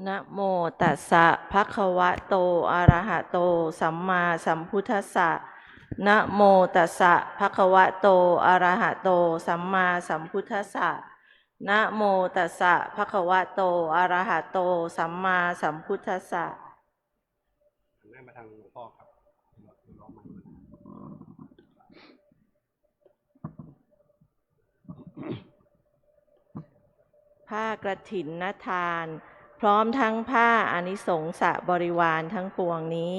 นะโมตัสสะภะคะวะโตอะระหะโตสัมมาสัมพุทธัสสะนะโมตัสสะภะคะวะโตอะระหะโตสัมมาสัมพุทธัสสะนะโมตัสสะภะคะวะโตอะระหะโตสัมมาสัมพุทธัสสะหันหน้ามาทางหลวงพ่อครับร้องมาผ้ากฐินนทานพร้อมทั้งผ้าอานิสงสบริวารทั้งปวงนี้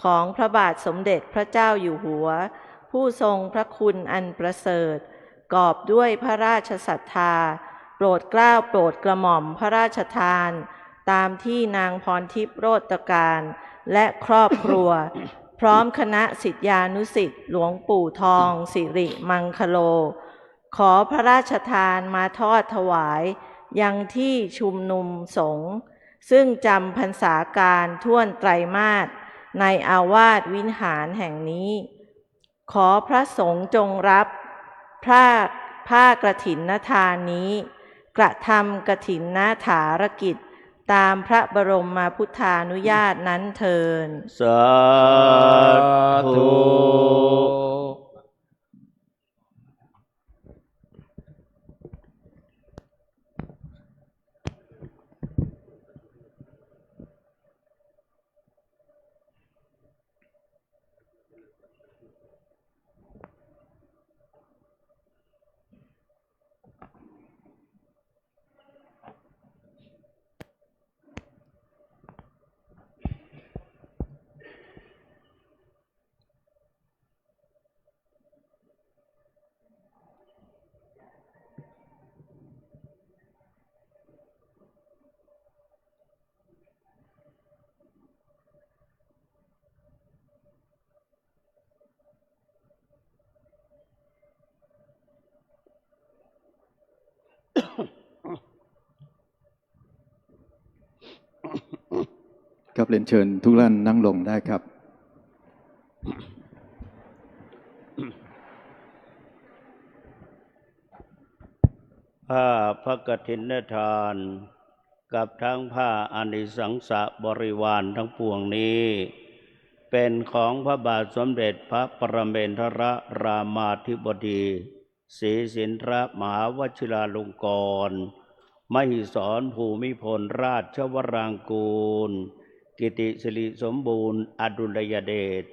ของพระบาทสมเด็จพระเจ้าอยู่หัวผู้ทรงพระคุณอันประเสริฐกอบด้วยพระราชศรัทธาโปรดเกล้าโปรดกระหม่อมพระราชทานตามที่นางพรทิพย์โรจการและครอบครัว พร้อมคณะศิษยานุศิษย์หลวงปู่ทองสิริมังคโลขอพระราชทานมาทอดถวายยังที่ชุมนุมสงฆ์ซึ่งจำพรรษาการท่วนไตรมาสในอาวาสวิหารแห่งนี้ขอพระสงฆ์จงรับผ้ากฐินทานนี้กระทำกฐินนาถารกิจตามพระบรมพุทธานุญาตนั้นเทินสาธุครับเรียนเชิญทุกท่านนั่งลงได้ครับผ้าพระกฐินทานกับทั้งผ้าอานิสังสบริวารทั้งปวงนี้เป็นของพระบาทสมเด็จพระปรเมนทรรามาธิบดีศรีสินธรมหาวชิราลงกรณ์มหิศรภูมิพลราชวรางกูลกิติสิริสมบูรณ์อดุลยเดช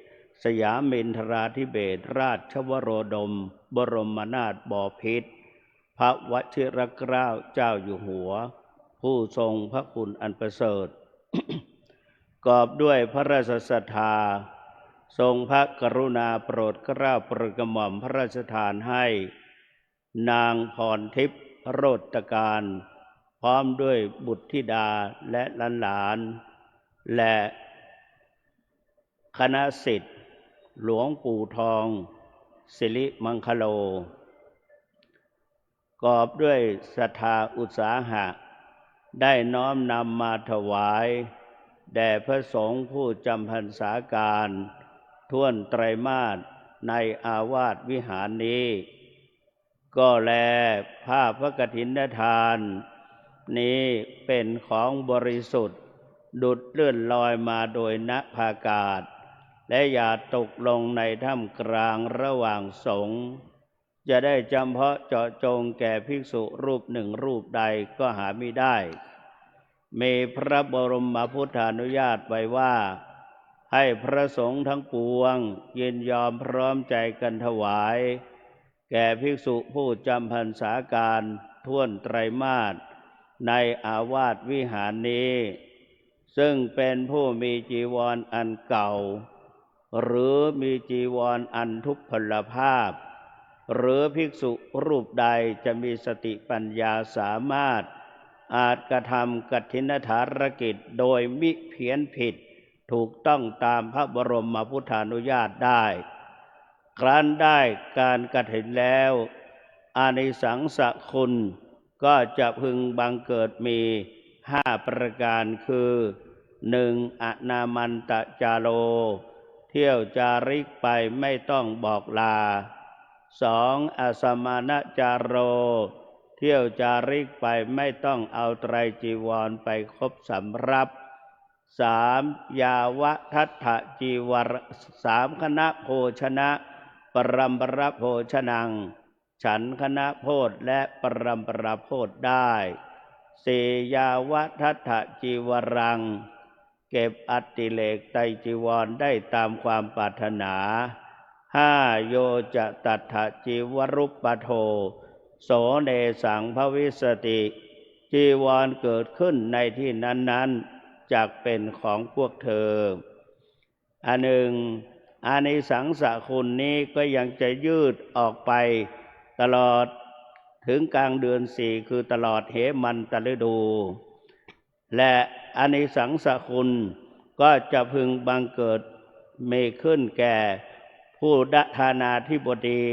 สยามินทราธิเบศรราชวโรดมบรมนาถบพิตรพระวชิรเกล้าเจ้าอยู่หัวผู้ทรงพระคุณอันประเสริฐ กอบด้วยพระราชศรัทธาทรงพระกรุณาโปรดเกล้าโปรดกระหม่อมพระราชทานให้นางพรทิพย์โรจการพร้อมด้วยบุตรธิดาและหลานๆและคณะศิษย์หลวงปู่ทองสิริมังคโลกอบด้วยศรัทธาอุตสาหะได้น้อมนำมาถวายแด่พระสงฆ์ผู้จำพรรษาการท่วนไตรมาสในอาวาสวิหารนี้ก็แลผ้าพระกฐินทานนี้เป็นของบริสุทธิ์ดุจเลื่อนลอยมาโดยณภาอากาศและอย่าตกลงในท่ามกลางระหว่างสงฆ์จะได้จำเพาะเจาะจงแก่ภิกษุรูปหนึ่งรูปใดก็หาไม่ได้มีพระบรมพุทธานุญาตไว้ว่าให้พระสงฆ์ทั้งปวงยินยอมพร้อมใจกันถวายแก่ภิกษุผู้จำพรรษาการท่วนไตรมาสในอาวาสวิหารนี้ซึ่งเป็นผู้มีจีวรอันเก่าหรือมีจีวรอันทุพพลภาพหรือภิกษุรูปใดจะมีสติปัญญาสามารถอาจกระทำกฐินทารกิจโดยมิเพี้ยนผิดถูกต้องตามพระบรมพุทธานุญาตได้ครั้นได้การกฐินแล้วอานิสังสคุณก็จะพึงบังเกิดมี5ประการคือ 1. อนามันตจาโรเที่ยวจาริกไปไม่ต้องบอกลา 2. อสมานจาโร เที่ยวจาริกไปไม่ต้องเอาไตรจีวรไปครบสำรับ 3. ยาวะทัฏฐจีวร 3. คณะโภชนะ ปรัมปรโภชนัง ฉันคณะโพธและปรัมปรโพธได้ 4. ยาวะทัฏฐจีวรัง เก็บอัตติเลกไตรจีวรได้ตามความปรารถนา 5. โยจะตัฏฐจีวรุปปโท โสเนสังภวิสติ จีวรเกิดขึ้นในที่นั้นๆจักเป็นของพวกเธอ อันหนึ่งอานิสังสคุณนี้ก็ยังจะยืดออกไปตลอดถึงกลางเดือน 4คือตลอดเหมันตฤดู และอานิสังสคุณก็จะพึงบังเกิดมีขึ้นแก่ผู้ทานาธิบดี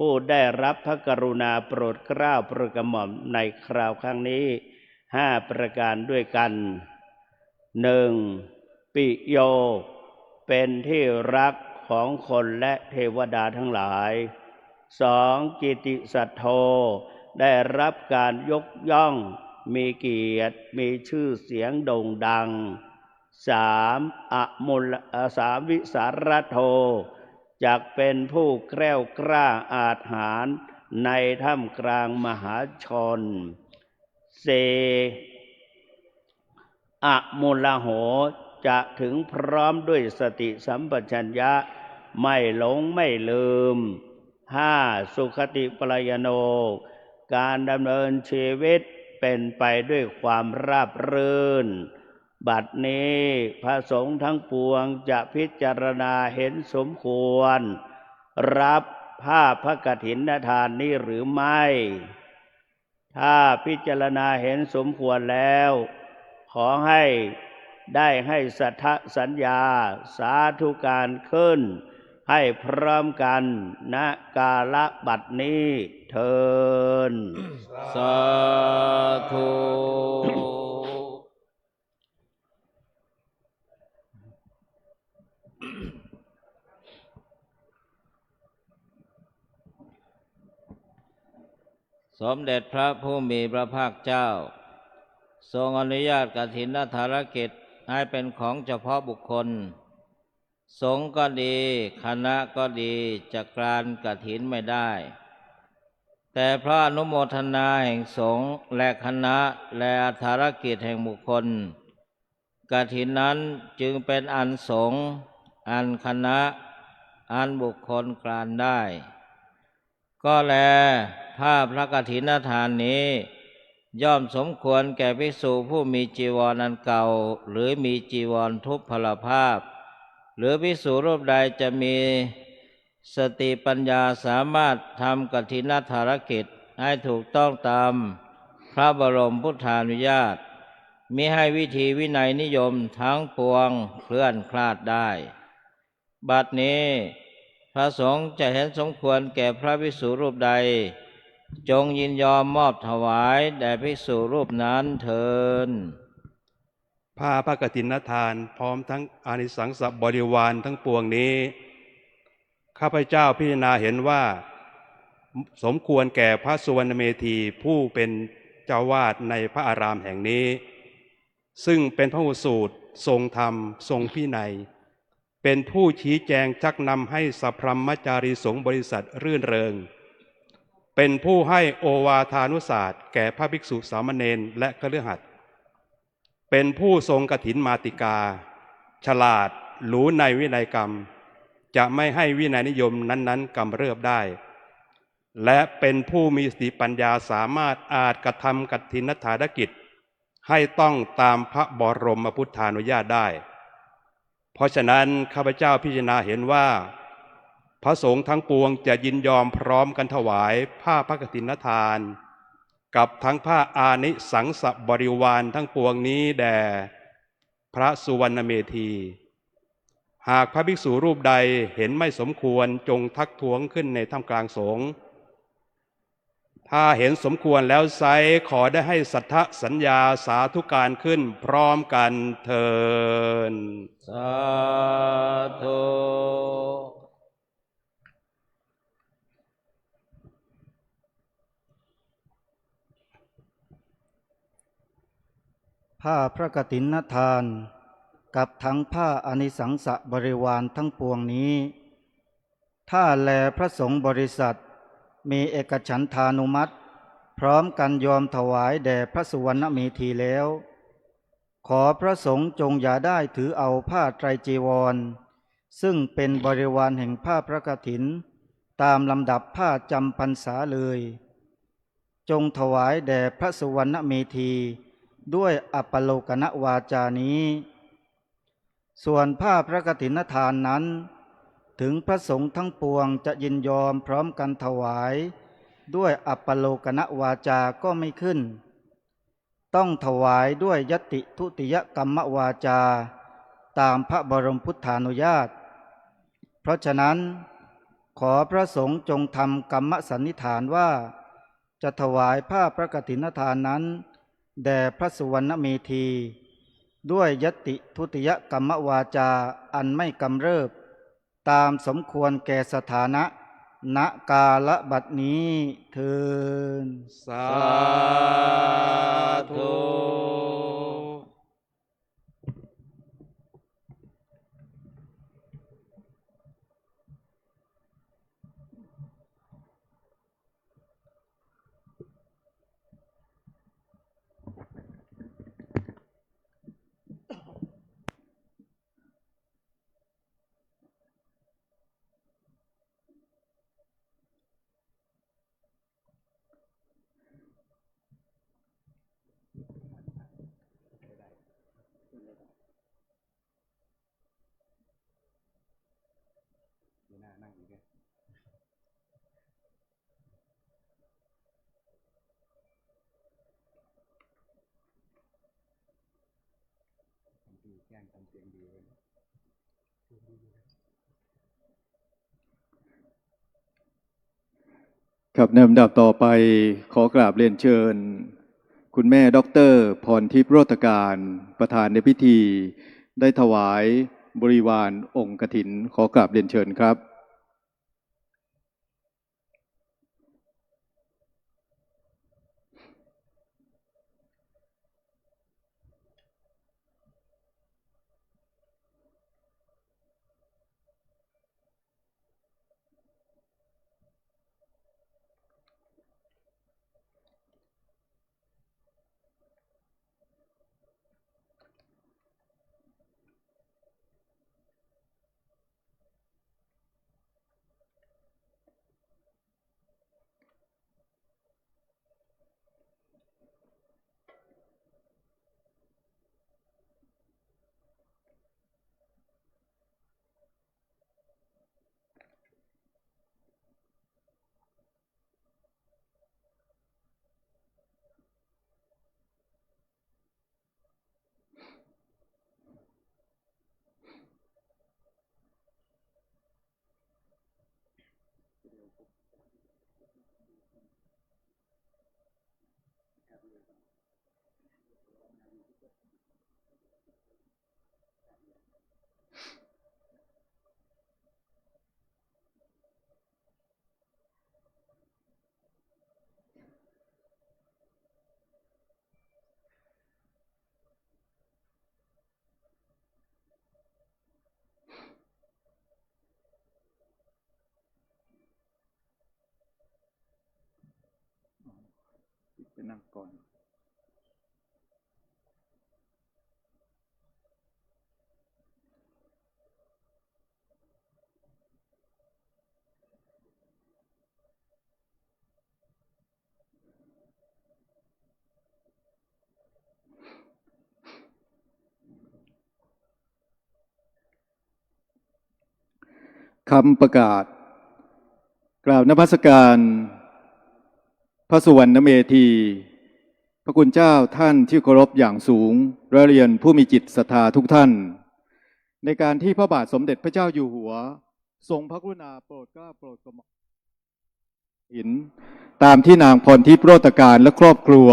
ผู้ได้รับพระกรุณาโปรดเกล้าโปรดกระหม่อมในคราวครั้งนี้5ประการด้วยกัน 1. ปิโยเป็นที่รักของคนและเทวดาทั้งหลาย 2. กิติสัทโธได้รับการยกย่องมีเกียรติมีชื่อเสียงโด่งดัง 3. วิสารโธจักเป็นผู้แกล้วกล้าอาจหาญในท่ามกลางมหาชน 4. อมุลโหจะถึงพร้อมด้วยสติสัมปชัญญะไม่หลงไม่ลืม 5. สุขติปรายโนการดำเนินชีวิตเป็นไปด้วยความราบรื่น บัดนี้พระสงฆ์ทั้งปวงจะพิจารณาเห็นสมควรรับผ้าพระกฐินทานนี้หรือไม่ ถ้าพิจารณาเห็นสมควรแล้วขอให้ได้ให้สัทธสัญญาสาธุการขึ้นให้พร้อมกันณกาลบัดนี้เทิน สาธุ สมเด็จพระผู้มีพระภาคเจ้าทรงอนุญาตกฐินภารกิจให้เป็นของเฉพาะบุคคลสงฆ์ก็ดีคณะก็ดีจะกรานกฐินไม่ได้แต่เพราะอนุโมทนาแห่งสงฆ์และคณะและภารกิจแห่งบุคคลกฐินนั้นจึงเป็นอันสงฆ์อันคณะอันบุคคลกรานได้ก็แลผ้าพระกฐินทานนี้ย่อมสมควรแก่ภิกษุผู้มีจีวรอันเก่าหรือมีจีวรทุพพลภาพหรือภิกษุรูปใดจะมีสติปัญญาสามารถทำกฐินภารกิจให้ถูกต้องตามพระบรมพุทธานุญาตมิให้วิธีวินัยนิยมทั้งปวงเคลื่อนคลาดได้บัดนี้พระสงฆ์จะเห็นสมควรแก่พระภิกษุรูปใดจงยินยอมมอบถวายแด่ภิกษุรูปนั้นเถิด ผ้าพระกฐินทานพร้อมทั้งอานิสังสบริวารทั้งปวงนี้ข้าพเจ้าพิจารณาเห็นว่าสมควรแก่พระสุวรรณเมธีผู้เป็นเจ้าวาดในพระอารามแห่งนี้ซึ่งเป็นพระหูสูตรทรงธรรมทรงพินัยเป็นผู้ชี้แจงชักนำให้สัพพรหมจารีสงฆ์บริษัทรื่นเริงเป็นผู้ให้โอวาทานุศาสตร์แก่พระภิกษุสามเณรและคฤหัสถ์เป็นผู้ทรงกฐินมาติกาฉลาดรู้ในวินัยกรรมจะไม่ให้วินัยนิยมนั้นๆกำเริบได้และเป็นผู้มีสติปัญญาสามารถอาจกระทำกฐินภารกิจให้ต้องตามพระบรมพุทธานุญาตได้เพราะฉะนั้นข้าพเจ้าพิจารณาเห็นว่าพระสงฆ์ทั้งปวงจะยินยอมพร้อมกันถวายผ้าพระกฐินทานกับทั้งผ้าอานิสังสบริวารทั้งปวงนี้แด่พระสุวรรณเมธีหากพระภิกษุรูปใดเห็นไม่สมควรจงทักท้วงขึ้นในท่ามกลางสงฆ์ถ้าเห็นสมควรแล้วไซร้ขอได้ให้สัทธสัญญาสาธุการขึ้นพร้อมกันเถิด สาธุ ผ้าพระกฐินทานกับทั้งผ้าอานิสังสบริวารทั้งปวงนี้ถ้าแลพระสงฆ์บริษัทมีเอกฉันทานุมัติพร้อมกันยอมถวายแด่พระสุวรรณเมธีแล้วขอพระสงฆ์จงอย่าได้ถือเอาผ้าไตรจีวรซึ่งเป็นบริวารแห่งผ้าพระกฐินตามลำดับผ้าจำพรรษาเลยจงถวายแด่พระสุวรรณเมธีด้วยอัปโลกนวาจานี้ส่วนผ้าพระกฐินทานนั้นถึงพระสงฆ์ทั้งปวงจะยินยอมพร้อมกันถวายด้วยอัปโลกนวาจาก็ไม่ขึ้นต้องถวายด้วยยติทุติยกรรมวาจาตามพระบรมพุทธานุญาตเพราะฉะนั้นขอพระสงฆ์จงทำกรรมสันนิษฐานว่าจะถวายผ้าพระกฐินทานนั้นแด่พระสุวรรณเมธีด้วยยติทุติยกรรมวาจาอันไม่กำเริบตามสมควรแก่สถานะณกาลบัดนี้เทิน สาธุ ครับในลำดับต่อไปขอกราบเรียนเชิญคุณแม่ดร.พรทิพย์โรจน์การประธานในพิธีได้ถวายบริวารองค์กฐินขอกราบเรียนเชิญครับไปนั่งก่อนคำประกาศกล่าวนมัสการพระสุวรรณเมธีพระคุณเจ้าท่านที่เคารพอย่างสูงและเรียนผู้มีจิตศรัทธาทุกท่านในการที่พระบาทสมเด็จพระเจ้าอยู่หัวทรงพระกรุณาโปรดเกล้าโปรดกระหม่อมหินตามที่นางพรทิพย์โรจน์การและครอบครัว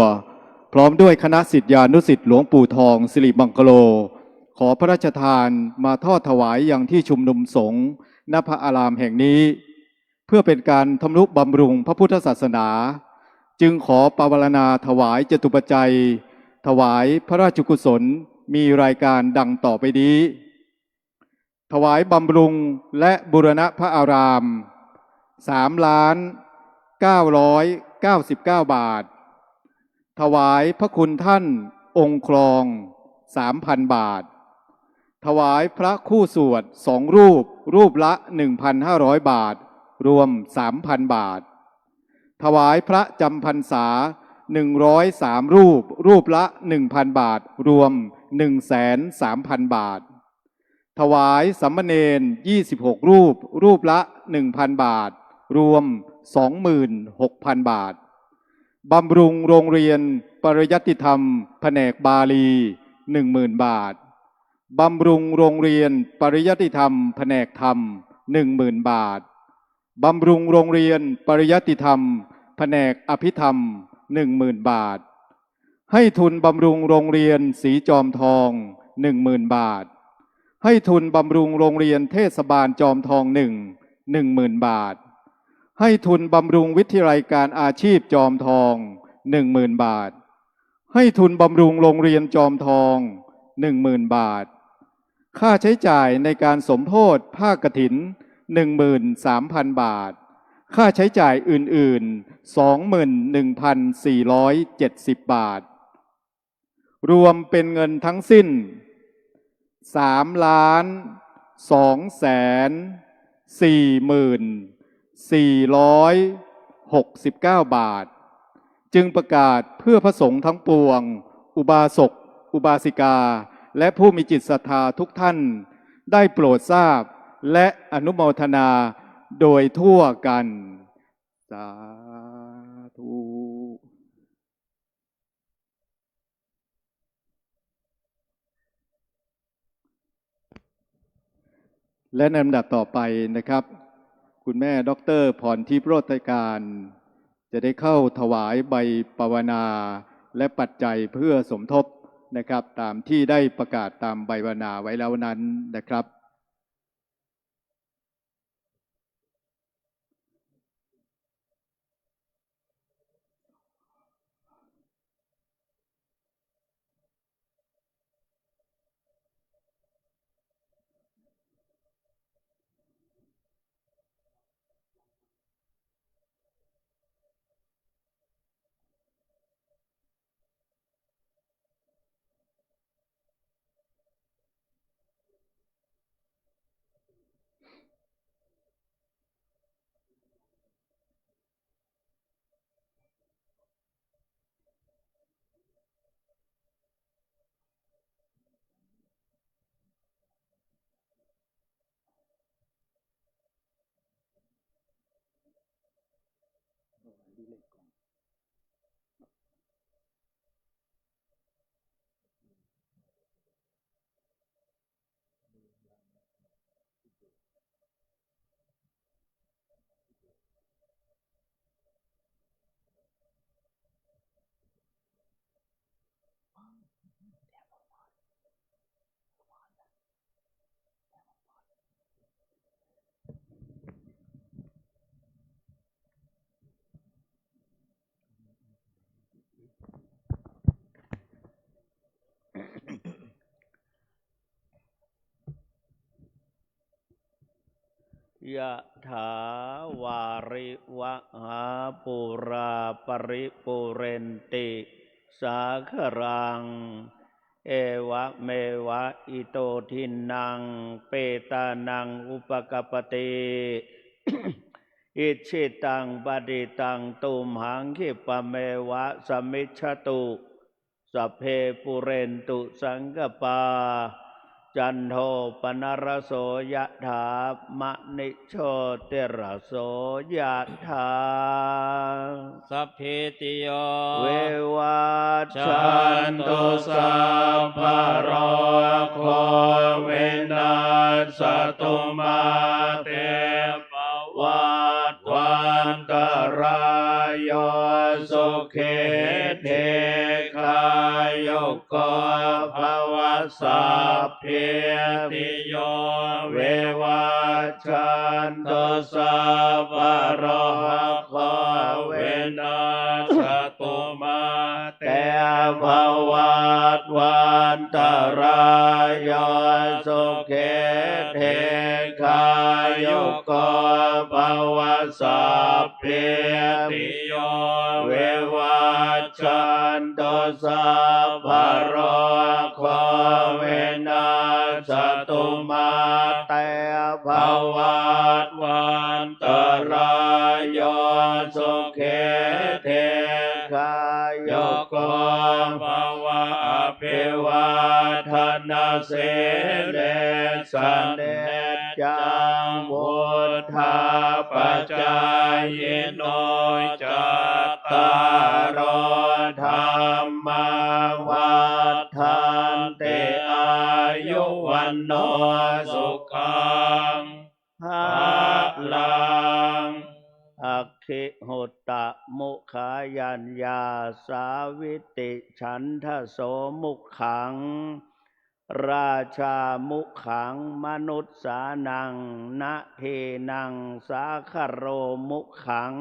พร้อมด้วยคณะศิษยานุศิษย์หลวงปู่ทองสิริบังคโลขอพระราชทานมาทอดถวายยังที่ชุมนุมสงฆ์ณพระอารามแห่งนี้เพื่อเป็นการทำนุบำรุงพระพุทธศาสนาจึงขอปวารณาถวายจตุปัจจัย ถวายพระราชกุศลมีรายการดังต่อไปนี้ถวายบำรุงและบูรณะพระอาราม3,999 บาทถวายพระคุณท่านองค์ครอง 3,000 บาทถวายพระคู่สวด2 รูปรูปละ 1,500 บาทรวม 3,000 บาทถวายพระจำพรรษา103 รูปรูปละ 1,000 บาทรวม 130,000 บาทถวายสามเณร26 รูปรูปละ 1,000 บาทรวม 26,000 บาทบำรุงโรงเรียนปริยัติธรรมแผนกบาลี 10,000 บาทบำรุงโรงเรียนปริยัติธรรมแผนกธรรม 10,000 บาทบำรุงโรงเรียนปริยัติธรรมแผนกอภิธรรม 10,000 บาทให้ทุนบำรุงโรงเรียนศรีจอมทอง 10,000 บาทให้ทุนบำรุงโรงเรียนเทศบาลจอมทอง 10,000 บาทให้ทุนบำรุงวิทยาลัยการอาชีพจอมทอง 10,000 บาทให้ทุนบำรุงโรงเรียนจอมทอง 10,000 บาทค่าใช้จ่ายในการสมโภชภาคกฐิน 13,000 บาทค่าใช้จ่ายอื่นๆ 21,470 บาทรวมเป็นเงินทั้งสิ้น3,224,469 บาทจึงประกาศเพื่อพระสงฆ์ทั้งปวงอุบาสกอุบาสิกาและผู้มีจิตศรัทธาทุกท่านได้โปรดทราบและอนุโมทนาโดยทั่วกันสาธุและในลำดับต่อไปนะครับคุณแม่ดร.พรทิพย์โรจน์การจะได้เข้าถวายใบปวนาและปัจจัยเพื่อสมทบนะครับตามที่ได้ประกาศตามใบปวนาไว้แล้วนั้นนะครับ ยะถาวาริวหาปุราปริปุเรนติสาครังเอวะเมวะอิโตทินังเปตานังอุปกปปติ อิชิตังปฏิตังตุมหังคิปะเมวะสมิจฉตุสัพเพปุเรนตุสังกปาจันโทปนรโสยะถามะนิโชติรโสยะถาสัพพิติโยเววัช ชั ชัน น ตุ ตุ สั สั พ พ พะ พะ โร โร โค โค วิ วิ นา นา ศ ศ ตุ ตุ มา มา เต เต ป ป วั วั ต ต วั วัน น ต ต ราร าย โย โย สุ สุ เข เข เท เท คา คา ยุ ยุ โก โก ภ ภ ว ว สั สั พ พ เพ เพ ติ ติ โย โย เว เว วั วั ช ช ชั ชั น น ตุ ตุ สั สั พ พ พะ พะ โร โร โค โค วิ วิ นา นา ศ ศ ตุ ตุ มา มา แต่ภวัตวันตรายโยสุเขเทคายุโกภวสัพเพติโยเววัชชันตุสัพพะโรโควินาศตุมาเตภวัตวันตรายโยสุเขเทคายุโกภวะอภิวาทนาสิเลสเนจังวุธาปจายโนจัตตารธรรมวัฏันติอายุวันโนสุขังภาลังอัคคิหุตตะมุขายัญญาสาวิติฉันทโสมุขังราชามุขังมนุษสานังนะเทนังสาคโรมุขัง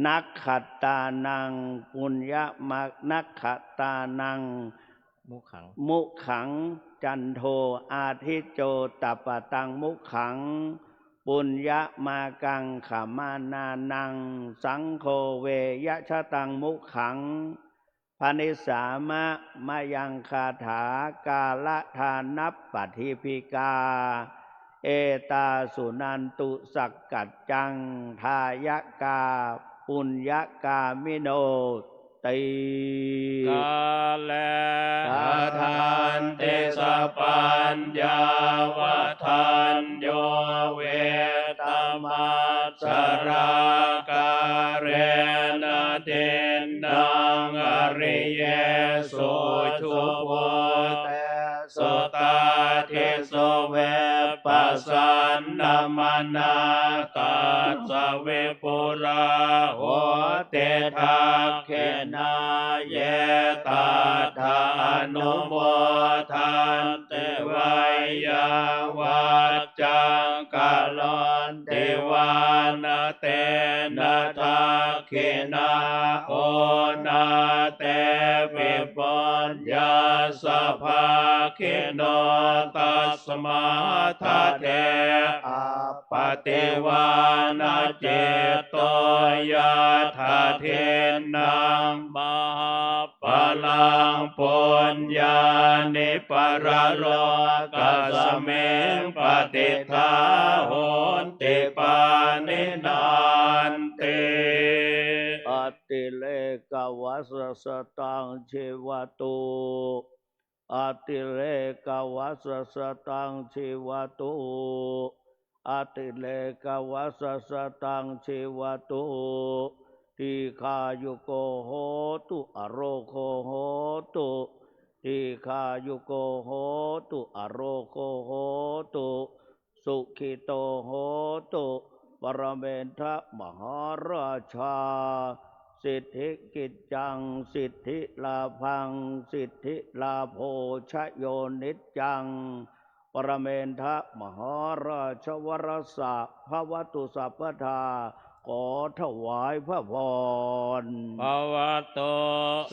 นักขัตตานังปุญญมักนักขัตตานังมุขังจันโทอาทิโจตัปปตังมุขังปุญญมากังขมานานังสังโฆเวยชะตังมุขังพนิสามะมายังคาถากาละทานัปปฏิภิกาเอตาสุนันตุสักกัจจังทายกาปุญญกามิโนติกาเลทานเตสะปัญญาวทันโยเวตมัสสราการเรนะเทนังอริเยสุชุโวเตสุตาเทโสเวปัสสันนมนาตัสสะเวปุราโหเตทักเขนาเยตาทานุโมทันเตวัยยาวัจจังกาลอนเทวานาเตนะทักเขนาโอนาเตวิปัญญาสัพพะเขโนตัสมาทะเทอะปฏิวานาเจโตยะถาเทนังมหาปลังปุญญานิปรโรกัสเมงปฏิทาโหนติปานินานติอติเลกวัสสตังเชวตุอติเลกวัสสตังเชวตุอติเลกวัสสตังเชวตุทีฆายุโกโหตุอโรโคโหตุทีฆายุโกโหตุอโรโคโหตุสุขิโตโหตุปรเมนทะมหาราชาสิทธิกิจจังสิทธิลาภังสิทธิลาโภชโยนิจจังปรเมนทะมหาราชวรสะภวตุสัพพทาขอถวายพระพรภวตุ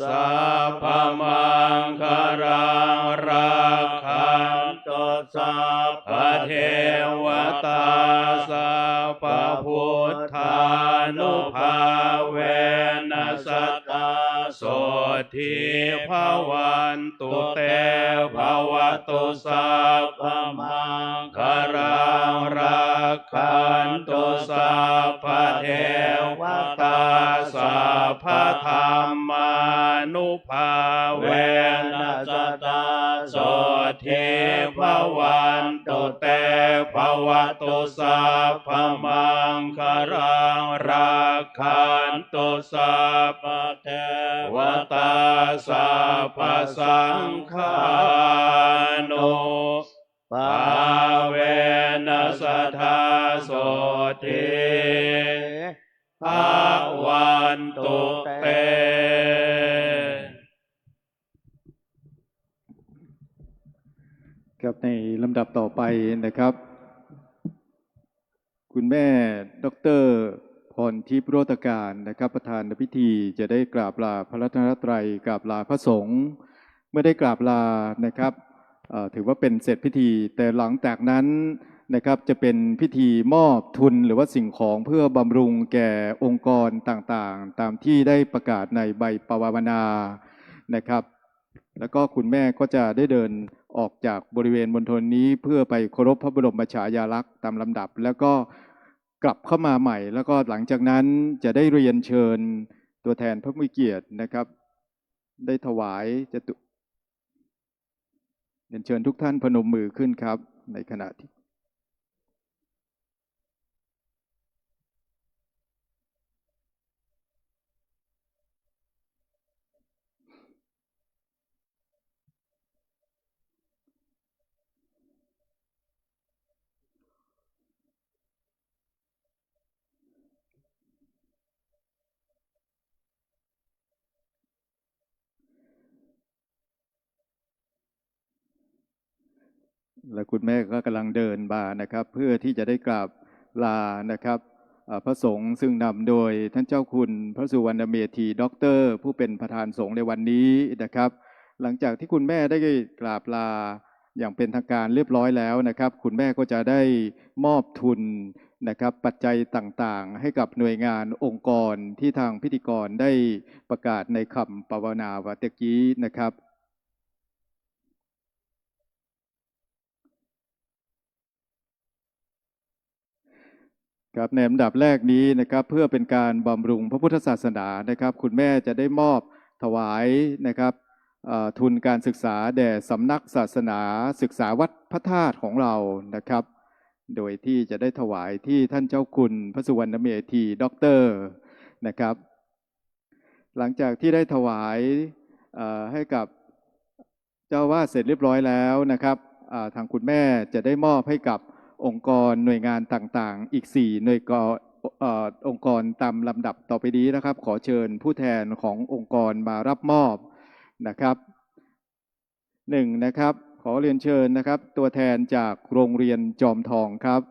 สัพพมังคารังราคันตุสัพพเทวตาสัพพพุทธานุภาเวนัสตาโสทิภวันตุเตภวตุสัพพมังคารังราคันตุสัพพเทวตาสัพพธรรมานุภาเวนัสตาโสทิภวันตุเตภวตุสัพพมังคารังราคันตุสัพพเทวตาสัพพสังฆานุภาเวนัสทาโสทิภวันตุเต ครับในลำดับต่อไปนะครับ คุณแม่ดร พรทิพย์โรตการนะครับประธานในพิธีจะได้กราบลาพระรัตนตรัยกราบลาพระสงฆ์เมื่อได้กราบลานะครับถือว่าเป็นเสร็จพิธี แต่หลังจากนั้นนะครับจะเป็นพิธีมอบทุนหรือว่าสิ่งของเพื่อบำรุงแก่องค์กรต่างๆตามที่ได้ประกาศในใบปวารณานะครับแล้วก็คุณแม่ก็จะได้เดินออกจากบริเวณมณฑลนี้เพื่อไปเคารพพระบรมฉายาลักษณ์ตามลำดับแล้วก็กลับเข้ามาใหม่แล้วก็หลังจากนั้นจะได้เรียนเชิญตัวแทนพระผู้มีเกียรตินะครับได้ถวายจตุเรียนเชิญทุกท่านพนมมือขึ้นครับในขณะที่และคุณแม่ก็กำลังเดินมานะครับเพื่อที่จะได้กราบลานะครับพระสงฆ์ซึ่งนำโดยท่านเจ้าคุณพระสุวรรณเมธีด็อกเตอร์ผู้เป็นประธานสงฆ์ในวันนี้นะครับหลังจากที่คุณแม่ได้กราบลาอย่างเป็นทางการเรียบร้อยแล้วนะครับคุณแม่ก็จะได้มอบทุนนะครับปัจจัยต่างๆให้กับหน่วยงานองค์กรที่ทางพิธีกรได้ประกาศในคำปรารณาวัตกี้นะครับ ครับในลำดับแรกนี้นะครับเพื่อเป็นการบำรุงพระพุทธศาสนานะครับคุณแม่จะได้มอบถวายนะครับทุนการศึกษาแด่สำนักศาสนาศึกษาวัดพระธาตุของเรานะครับโดยที่จะได้ถวายที่ท่านเจ้าคุณพระสุวรรณเมธีด็อกเตอร์นะครับหลังจากที่ได้ถวายให้กับเจ้าวาดเสร็จเรียบร้อยแล้วนะครับทางคุณแม่จะได้มอบให้กับองค์กรหน่วยงานต่างๆอีก4หน่วยกองค์กรตามลำดับต่อไปนี้นะครับขอเชิญผู้แทนขององค์กรมารับมอบนะครับ1นะครับขอเรียนเชิญนะครับตัวแทนจากโรงเรียนจอมทองครับ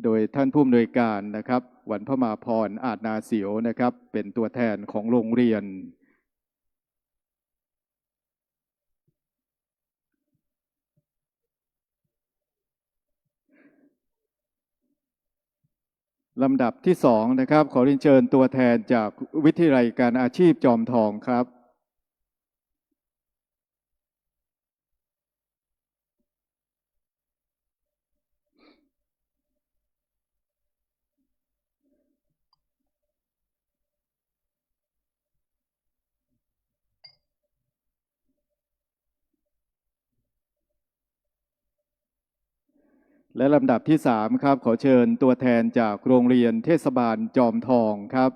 โดยท่านผู้อำนวยการนะครับวันพมาพรอาจนาเสียวนะครับเป็นตัวแทนของโรงเรียนลำดับที่2นะครับขอเรียนเชิญตัวแทนจากวิทยาลัยการอาชีพจอมทองครับและลำดับที่3ครับขอเชิญตัวแทนจากโรงเรียนเทศบาลจอมทองครับ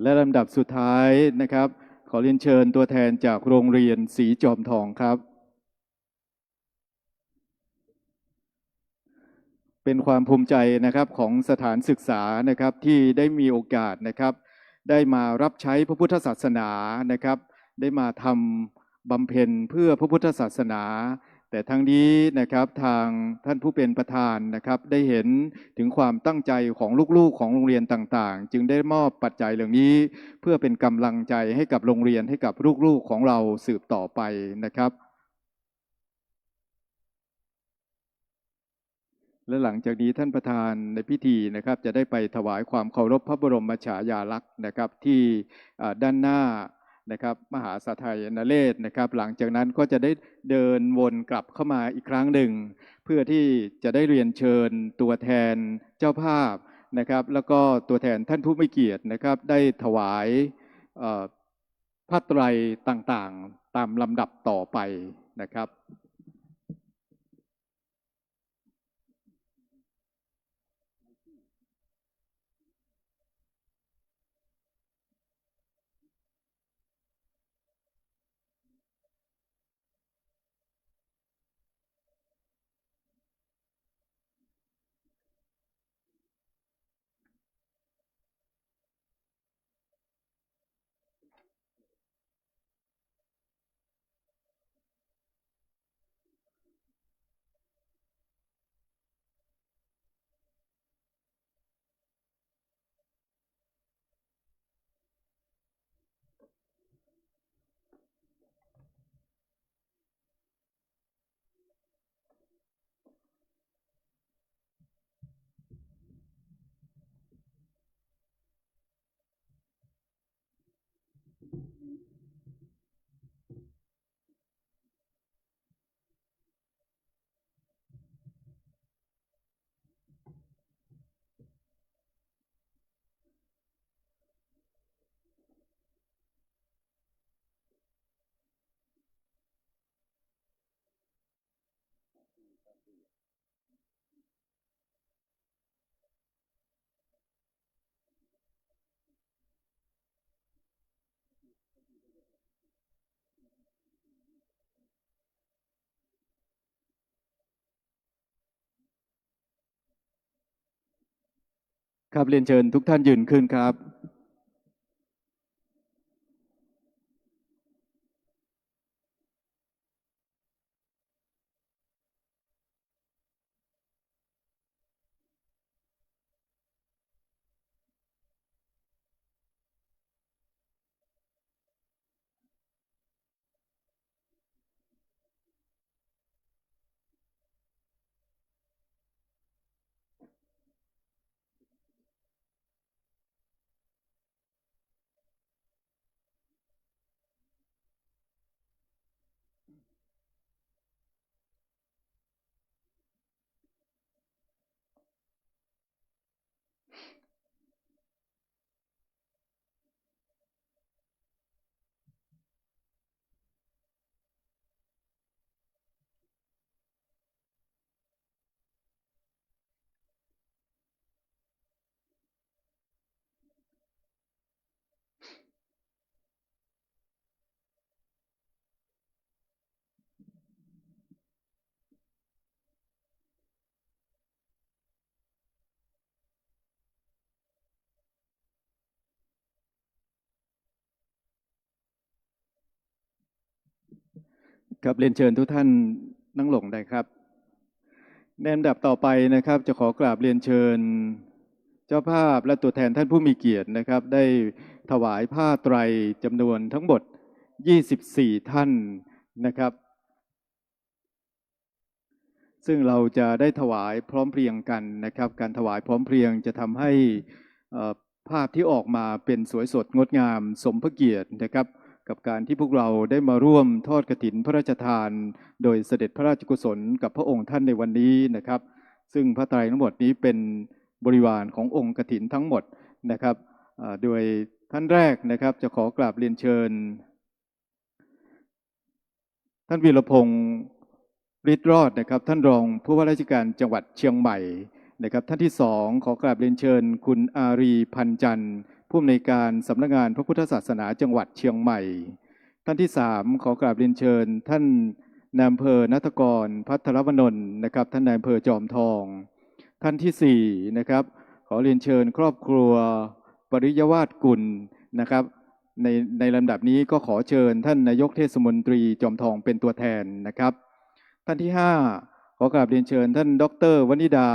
และลำดับสุดท้ายนะครับขอเรียนเชิญตัวแทนจากโรงเรียนศรีจอมทองครับเป็นความภูมิใจนะครับของสถานศึกษานะครับที่ได้มีโอกาสนะครับได้มารับใช้พระพุทธศาสนานะครับได้มาทำบำเพ็ญเพื่อพระพุทธศาสนา แต่ทั้งนี้นะครับทางท่านผู้เป็นประธานนะครับได้เห็นถึงความตั้งใจของลูกๆของโรงเรียนต่างๆจึงได้มอบปัจจัยเหล่านี้เพื่อเป็นกำลังใจให้กับโรงเรียนให้กับลูกๆของเราสืบต่อไปนะครับและหลังจากนี้ท่านประธานในพิธีนะครับจะได้ไปถวายความเคารพพระบรมฉายาลักษณ์นะครับที่ด้านหน้านะครับมหาสาทัยนเรศนะครับหลังจากนั้นก็จะได้เดินวนกลับเข้ามาอีกครั้งหนึ่งเพื่อที่จะได้เรียนเชิญตัวแทนเจ้าภาพนะครับแล้วก็ตัวแทนท่านผู้มีเกียรตินะครับได้ถวายผ้าไตรต่างๆตามลำดับต่อไปนะครับ ครับเรียนเชิญทุกท่านยืนขึ้นครับครับเรียนเชิญทุกท่านนั่งลงได้ครับในลำดับต่อไปนะครับจะขอกราบเรียนเชิญเจ้าภาพและตัวแทนท่านผู้มีเกียรตินะครับได้ถวายผ้าไตรจำนวนทั้งหมด24ท่านนะครับซึ่งเราจะได้ถวายพร้อมเพรียงกันนะครับการถวายพร้อมเพรียงจะทำให้ภาพที่ออกมาเป็นสวยสดงดงามสมพระเกียรตินะครับกับการที่พวกเราได้มาร่วมทอดกฐินพระราชทานโดยเสด็จพระราชกุศลกับพระองค์ท่านในวันนี้นะครับซึ่งพระไตรทั้งหมดนี้เป็นบริวารขององค์กฐินทั้งหมดนะครับโดยท่านแรกนะครับจะขอกราบเรียนเชิญท่านวีรพงศ์ฤทธิ์รอดนะครับท่านรองผู้ว่าราชการจังหวัดเชียงใหม่นะครับท่านที่สองขอกราบเรียนเชิญคุณอารีพันจันทร์ผู้อำนวยการสำนักงานพระพุทธศาสนาจังหวัดเชียงใหม่ท่านที่สามขอกราบเรียนเชิญท่านนายอำเภอณัฐกรพัทรวนนท์นะครับท่านนายอำเภอจอมทองท่านที่สี่นะครับขอเรียนเชิญครอบครัวปริยวาสกุลนะครับในลำดับนี้ก็ขอเชิญท่านนายกเทศมนตรีจอมทองเป็นตัวแทนนะครับท่านที่ห้าขอกราบเรียนเชิญท่านดร.วนิดา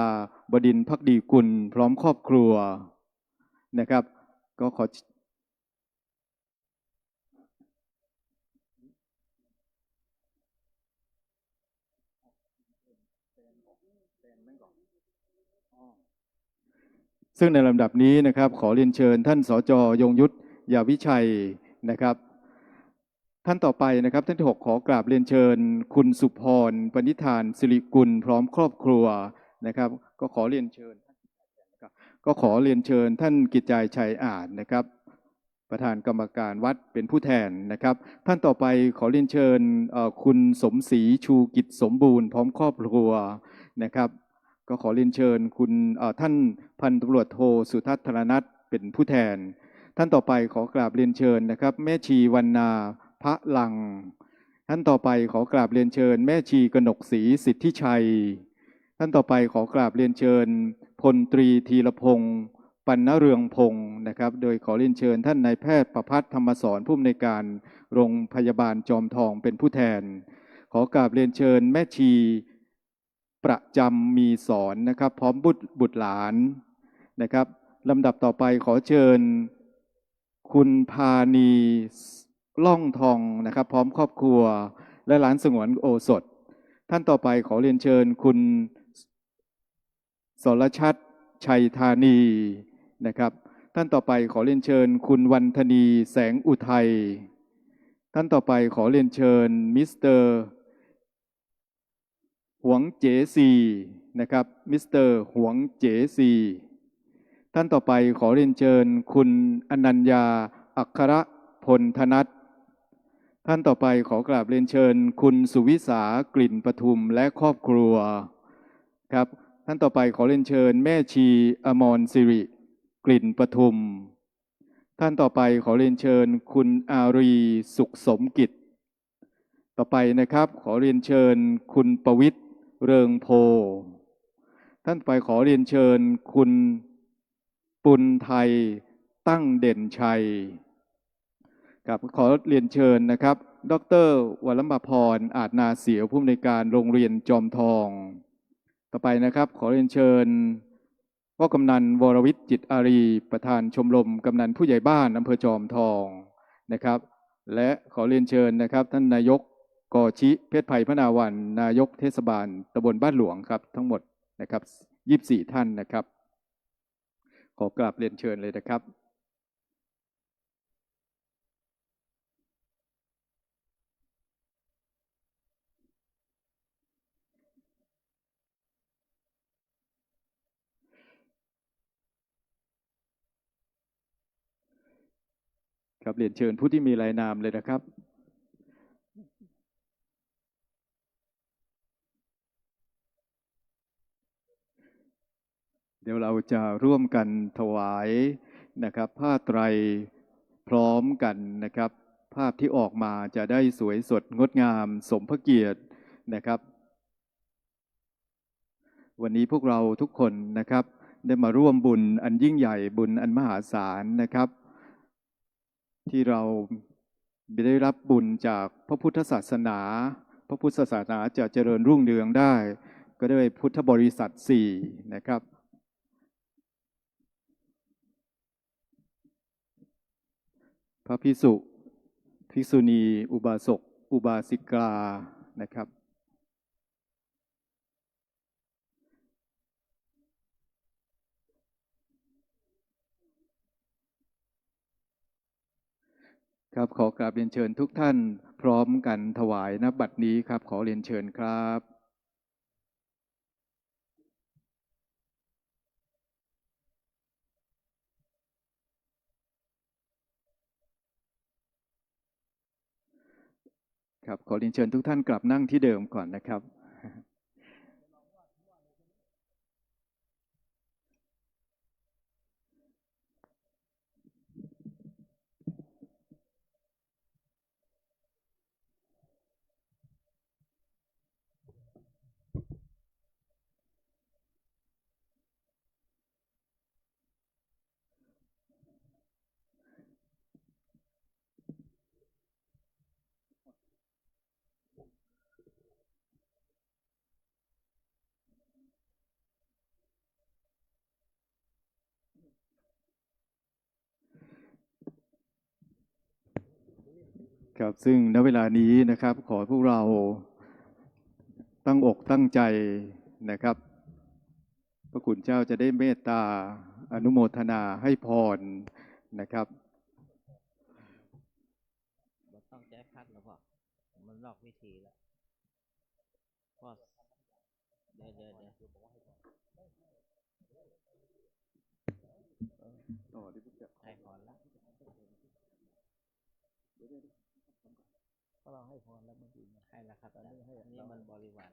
บดินทร์ภักดีกุลพร้อมครอบครัวนะครับก็ขอซึ่งในลำดับนี้นะครับขอเรียนเชิญท่านสจ.ยงยุทธยาวิชัยนะครับท่านต่อไปนะครับท่านที่6ขอกราบเรียนเชิญคุณสุพรปณิธานสิริกุลพร้อมครอบครัวนะครับก็ขอเรียนเชิญท่านกิจจายชัยอาจนะครับประธานกรรมการวัดเป็นผู้แทนนะครับท่านต่อไปขอเรียนเชิญคุณสมศรีชูกิจสมบูรณ์พร้อมครอบครัวนะครับก็ขอเรียนเชิญคุณท่านพันตำรวจโทสุทัศน์ธนนัทเป็นผู้แทนท่านต่อไปขอกราบเรียนเชิญนะครับแม่ชีวรรณาพระลังท่านต่อไปขอกราบเรียนเชิญแม่ชีกนกศรีสิทธิชัยท่านต่อไปขอกราบเรียนเชิญพลตรีธีรพงศ์ปัณณเรืองพงศ์นะครับโดยขอเรียนเชิญท่านนายแพทย์ประภัสธรรมสอนผู้อำนวยการโรงพยาบาลจอมทองเป็นผู้แทนขอกราบเรียนเชิญแม่ชีประจำมีสอนนะครับพร้อมบุตรหลานนะครับลำดับต่อไปขอเชิญคุณพานีล่องทองนะครับพร้อมครอบครัวและหลานสงวนโอสถท่านต่อไปขอเรียนเชิญคุณสรชัดชัยธานีนะครับท่านต่อไปขอเรียนเชิญคุณวันธนีแสงอุทัยท่านต่อไปขอเรียนเชิญมิสเตอร์หวงเจซีนะครับมิสเตอร์หวงเจซีท่านต่อไปขอเรียนเชิญคุณอนัญญาอัครพลธนัทท่านต่อไปขอกราบเรียนเชิญคุณสุวิสากลิ่นปทุมและครอบครัวครับท่านต่อไปขอเรียนเชิญแม่ชีอมรสิริกลิ่นปทุมท่านต่อไปขอเรียนเชิญคุณอารีสุขสมกิจต่อไปนะครับขอเรียนเชิญคุณประวิตรเริงโพท่านไปขอเรียนเชิญคุณ ปุณไทยตั้งเด่นชัยครับขอเรียนเชิญนะครับดร.วรมาพรอาจนาเสียวผู้อำนวยการโรงเรียนจอมทองต่อไปนะครับขอเรียนเชิญพ่อกำนันวรวิทย์จิตอารีประธานชมรมกำนันผู้ใหญ่บ้านอำเภอจอมทองนะครับและขอเรียนเชิญนะครับท่านนายกกชิเพชรไผ่พนาวันนายกเทศบาลตำบลบ้านหลวงครับทั้งหมดนะครับ24ท่านนะครับขอกราบเรียนเชิญเลยนะครับครับเรียนเชิญผู้ที่มีรายนามเลยนะครับ เดี๋ยวเราจะร่วมกันถวายนะครับผ้าไตรพร้อมกันนะครับภาพที่ออกมาจะได้สวยสดงดงามสมพระเกียรตินะครับวันนี้พวกเราทุกคนนะครับได้มาร่วมบุญอันยิ่งใหญ่บุญอันมหาศาลนะครับที่เราได้รับบุญจากพระพุทธศาสนาพระพุทธศาสนาจะเจริญรุ่งเรืองได้ก็ด้วยพุทธบริษัท4นะครับพระภิกษุภิกษุณีอุบาสกอุบาสิกานะครับครับขอกราบเรียนเชิญทุกท่านพร้อมกันถวายณบัดนี้ครับขอเรียนเชิญครับครับขอเรียนเชิญทุกท่านกลับนั่งที่เดิมก่อนนะครับครับซึ่งณเวลานี้นะครับขอพวกเราตั้งอกตั้งใจนะครับพระคุณเจ้าจะได้เมตตาอนุโมทนาให้พรนะครับต้องแจ้พัดแล้วพ่อมันนอกวิธีแล้วพ่อเดี๋ยวให้พรแล้วก็เราให้พรแล้วเมื่อกี้ให้แล้วครับนี่มันบริวาร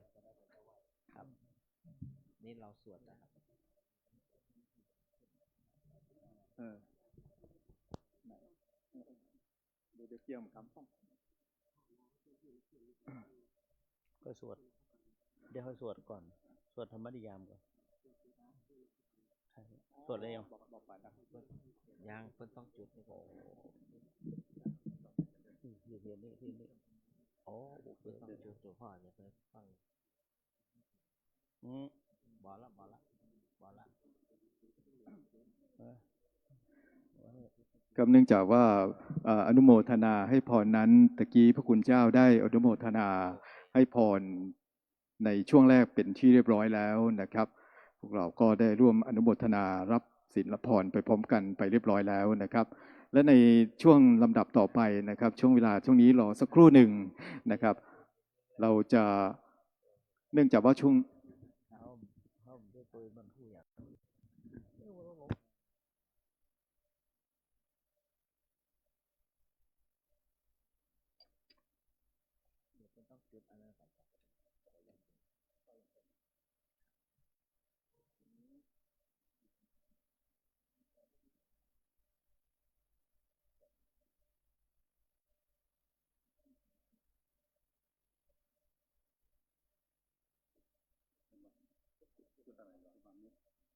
ครับนี่เราสวดนะครับเดี๋ยวเกี่ยมครับก็สวดเดี๋ยวเขาสวดก่อนสวดธรรมนิยามก่อนสวดได้ยังยังเพิ่นต้องจุดนี่โอ้อยู่เรียนนี่ที่นี่โอ้เพิ่นต้องจุดตัวพ่อเนี่ยเพิ่นฟังบอละก็เนื่องจากว่าอนุโมทนาให้พรนั้นตะกี้พระคุณเจ้าได้อนุโมทนาให้พรในช่วงแรกเป็นที่เรียบร้อยแล้วนะครับพวกเราก็ได้ร่วมอนุโมทนารับศีลรับพรไปพร้อมกันไปเรียบร้อยแล้วนะครับและในช่วงลำดับต่อไปนะครับช่วงเวลาช่วงนี้รอสักครู่หนึ่งนะครับเราจะเนื่องจากว่าช่วง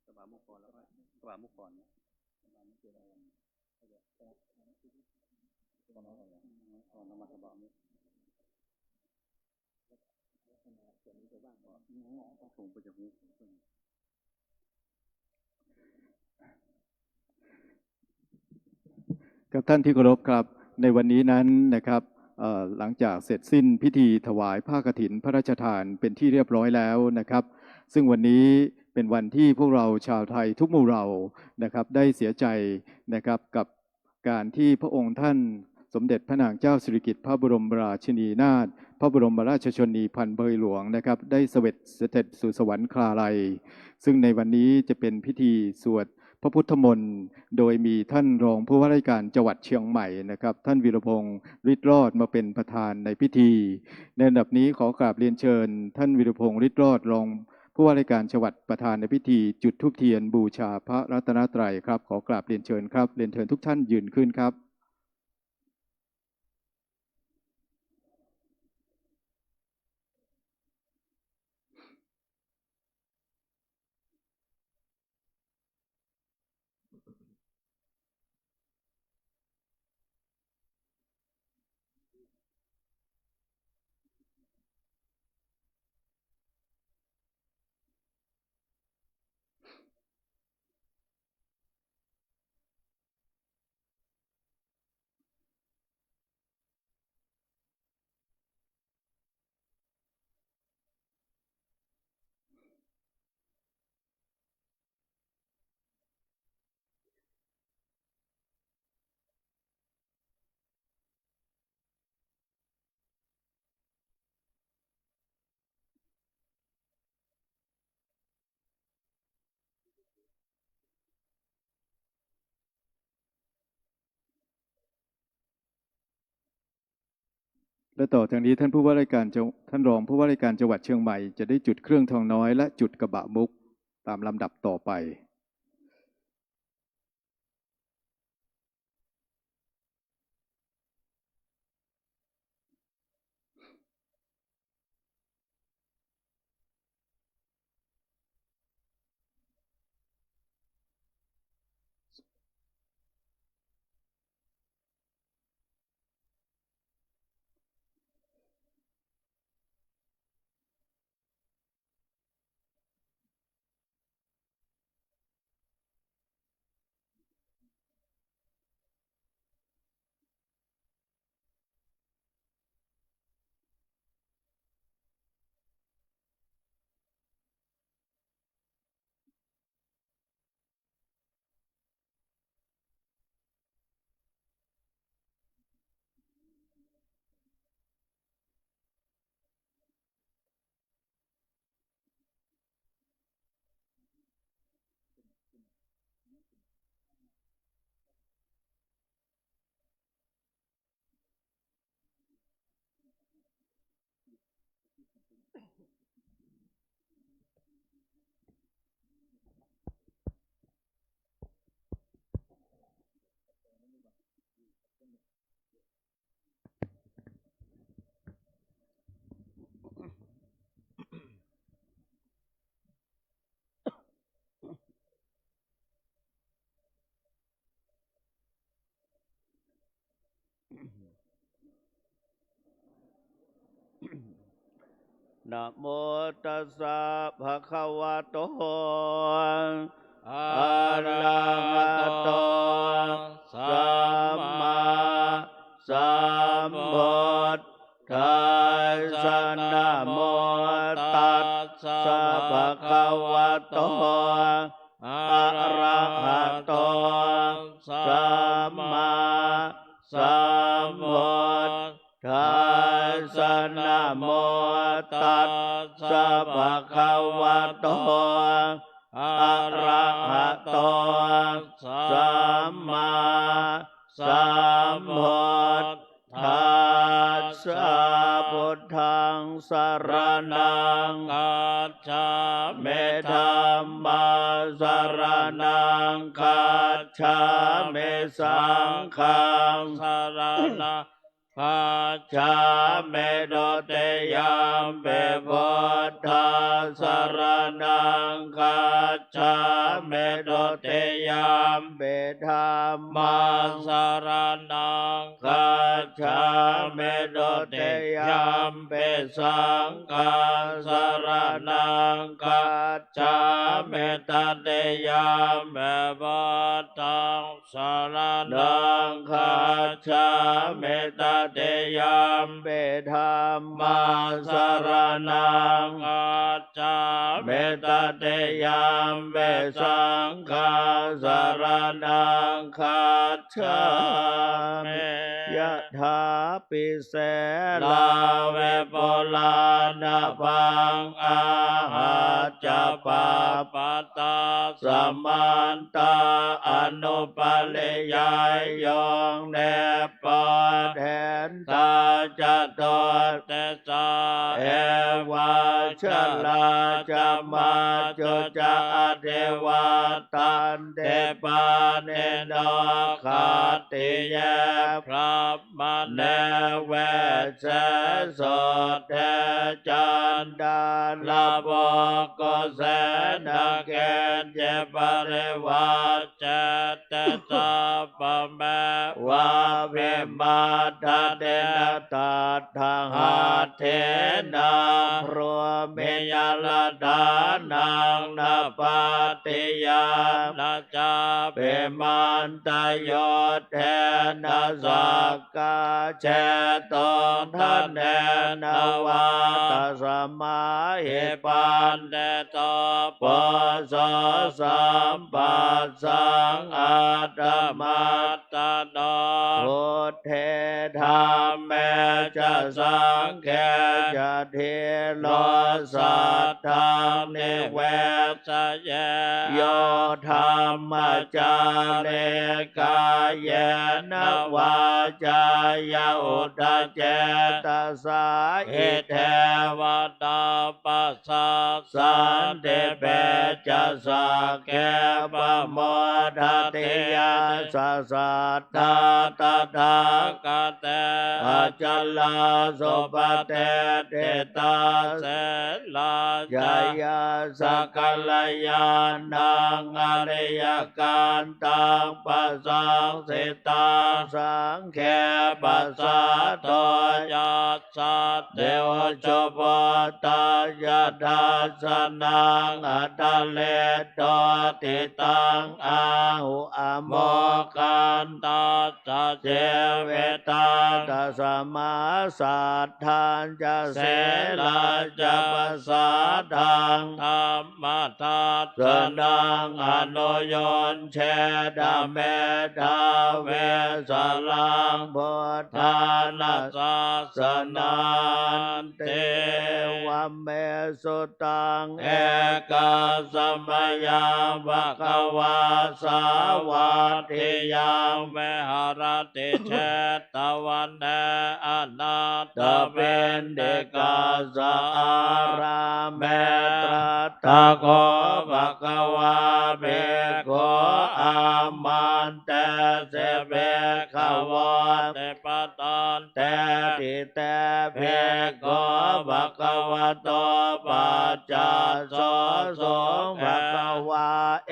สบามุกรแล้วก็สบามุกร ครับท่านที่เคารพครับในวันนี้นั้นนะครับหลังจากเสร็จสิ้นพิธีถวายผ้ากฐินพระราชทานเป็นที่เรียบร้อยแล้วนะครับซึ่งวันนี้เป็นวันที่พวกเราชาวไทยทุกหมู่เหล่านะครับได้เสียใจนะครับกับการที่พระองค์ท่านสมเด็จพระนางเจ้าสิริกิติ์พระบรมราชินีนาถพระบรมราชชนนีพันเบยหลวงนะครับได้เสด็จสู่สวรรคาลัยซึ่งในวันนี้จะเป็นพิธีสวดพระพุทธมนต์โดยมีท่านรองผู้ว่าราชการจังหวัดเชียงใหม่นะครับท่านวีรพงศ์ฤทธิ์รอดมาเป็นประธานในพิธีในลำดับนี้ขอกราบเรียนเชิญท่านวีรพงศ์ฤทธิ์รอดรองผู้ว่าราชการจังหวัดประธานในพิธีจุดธูปเทียนบูชาพระรัตนตรัยครับขอกราบเรียนเชิญครับเรียนเชิญทุกท่านยืนขึ้นครับ และต่อจากนี้ท่านผู้ว่าราชการท่านรองผู้ว่าราชการจังหวัดเชียงใหม่จะได้จุดเครื่องทองน้อยและจุดกระบะมุกตามลำดับต่อไปนะโมตัสสะภะคะวะโตอะอะ ระ ระ หะ หะ โต โต สั สั ม ม มา มาสัม พุ พุททธั ธัส ส สะ สะ นะ นะ โม โม ตั ตัส สสะ สะ ภะ ภะ คะ คะ วะ วะ โต โต อะ อะ ระ ระ หะ หะ โต โต สั สั ม ม มา มา สั สั ม ม พุ พุ ท ท ธั ธั ส ส สะ สะ นะ นะ โม โม ตั ตัส สสะ สะ ภะ ภะ คะ คะ วะ วะ โต โต อะ อะ ระ ระ หะ หะ โต โต สั สั ม ม มา มา สั สั ม ม พุ พุ ท ท ธั ธั ส ส สะ สะพุทธังสร ระ ณั นัง ง คัจฉา เม มิ ธัมมังสรณังคัจฉามิสังฆัง สรณะคัจฉา ชา มิ เมโดเตยามเปพุทธาสรณังคัจฉา เมโตเตยามเปธรรมังสรณังคัจฉามิโตเตยามเปสังฆังสรณังคัจฉามิตเตยามเปพุทธังสรณังคัจฉามิตเตยามเปธัมมังสรณังคัจฉามิตเตยามเปสังฆังสรณังคัจฉามิยะถาปิเสลาเวปุลานะปังอาหาจจปาปตาสมันตาอนุปาเลยายยองเนปอแทนตาจะตเตสาเอวาชลาจะมาจุจะเทวาตันเตปาเนโนขาติเยพระมเนเวเสสดเทจันดาลาบกเสนาเกณเจปริวาเจเตสาปเมวาเวมาตเตนะตาทังหาเทนาพรเมยลดานังนาปาติยานาจาเปมันตโยเทนะสักกาเจตนทันเนนวาตสมาเหปันเตโตปสสัมปัสสังอัตตมัตตโนพุทเทธรรมเมจะสังเขจะเทโลสัทธังนิเวสเยโยธรรมจาเรกายเยนวาจายาอุตเจตสาหิเทวตาปัสสะสันเตเปจะสักเกปโมทติยาสัสสะตาตถาคเตอจลาสุปเตเตตาเสลาจายาสกัลยานังอริยการตังปัสสังสิตาสังเขปัสสะโตยัสสะเทวจปตายาทัสนังอัตเลโตติตังอาหุอโมกันตัสเจเวตาตัสมาสัทธานจะเสลาจะปัสสะทังธรรมทัสนังอนุโยนเชดาเมดาเวสลังพุทธานาสสนันเตวเมสุตังเอกสมัยภควาสาวัติยังเวหรติเชตวันเนอนาตเวนเดกาสอาราเมตรตะโกภควาเบโกอามันเตเสเบขวาเตปตันเตติเตเพโกภควะโตปัจจาโสสงภควาเอ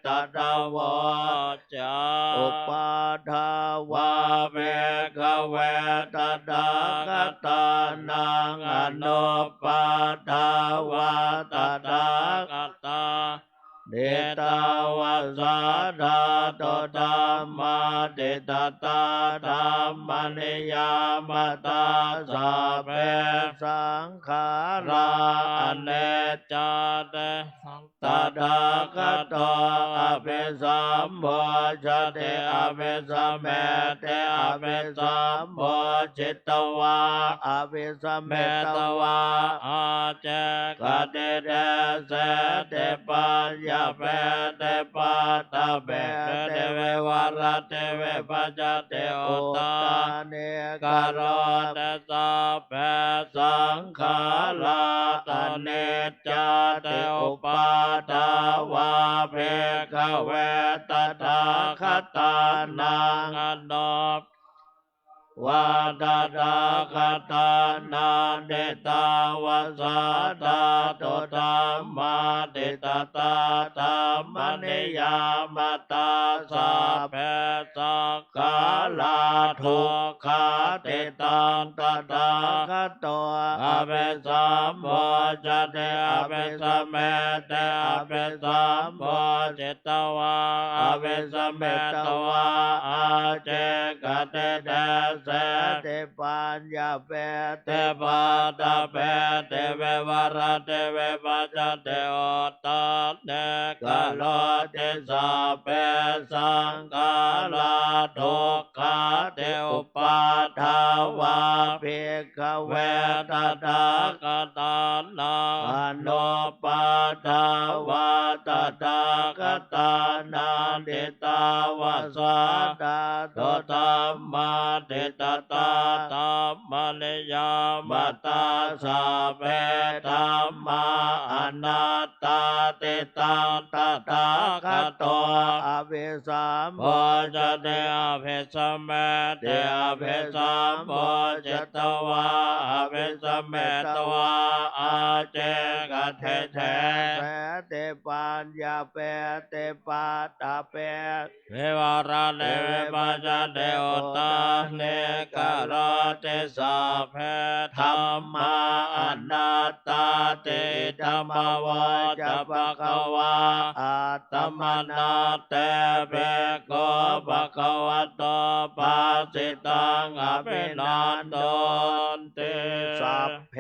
ตตวจาอุปาทาวาเวกเวตตาคตานังอนุปาทาวาตตาคตาเดตาวาสาธาโตธรรมาเดตตาธรรมนิยามตาสัพเพสังขาราอเนจจเตตถาคตอภิสัมโพชเตอภิสัมเมเตอภิสัมโพจิตตวาอภิสัมเมตวาอาเจกเตเดเสเตปัญญาเปเตปัตตะเปเตเววรเตเวปัจจเตอุตตาเนกโรเตสัพเพสังขาราอเนจจเตอุปาทาวาเพขเวตตาคตานังอนบ วาตาตาคตานาเดตาวาสาตาโตตามาเดตตาตามณิยามตาสาเพสังกาลาทุกขาเตตังตตาคโตอเปสัมโพจเตอเปสัมเมเตอเปสัมโพเจตวาอเปสัมเมตวาอาเจกเตเตเสเตปัญญาเปเตปาตาเปเตเววรเตเวปัจเตโอตเตกะโลเตสาเปสังกาลาทุกขาเตอุปาทาวาเภกเวตตาคตานาอนุปาทาวาตตาคตานาเดตาวาสาตาโตตัมมาเดตตาตัมมาเลยามตาสาเปตัมมาอนัตตาเตตังตตาคโตอเวสัมโพจเตอเภสัมเมเตอเภสัมโพจตวาอเภสัมเมตวาอาเจกเทเทเสเตปัญญาเปเตปาตาเปเววาราเนเวปัจเตโอตาเนกะโรเตสาเพธัมมาอนัตตาเตธัมมวาจะภะคะวาอัตตมนาเตเปโกภะคะวะโตปัสสิตังอภินันโตเตสัพเพ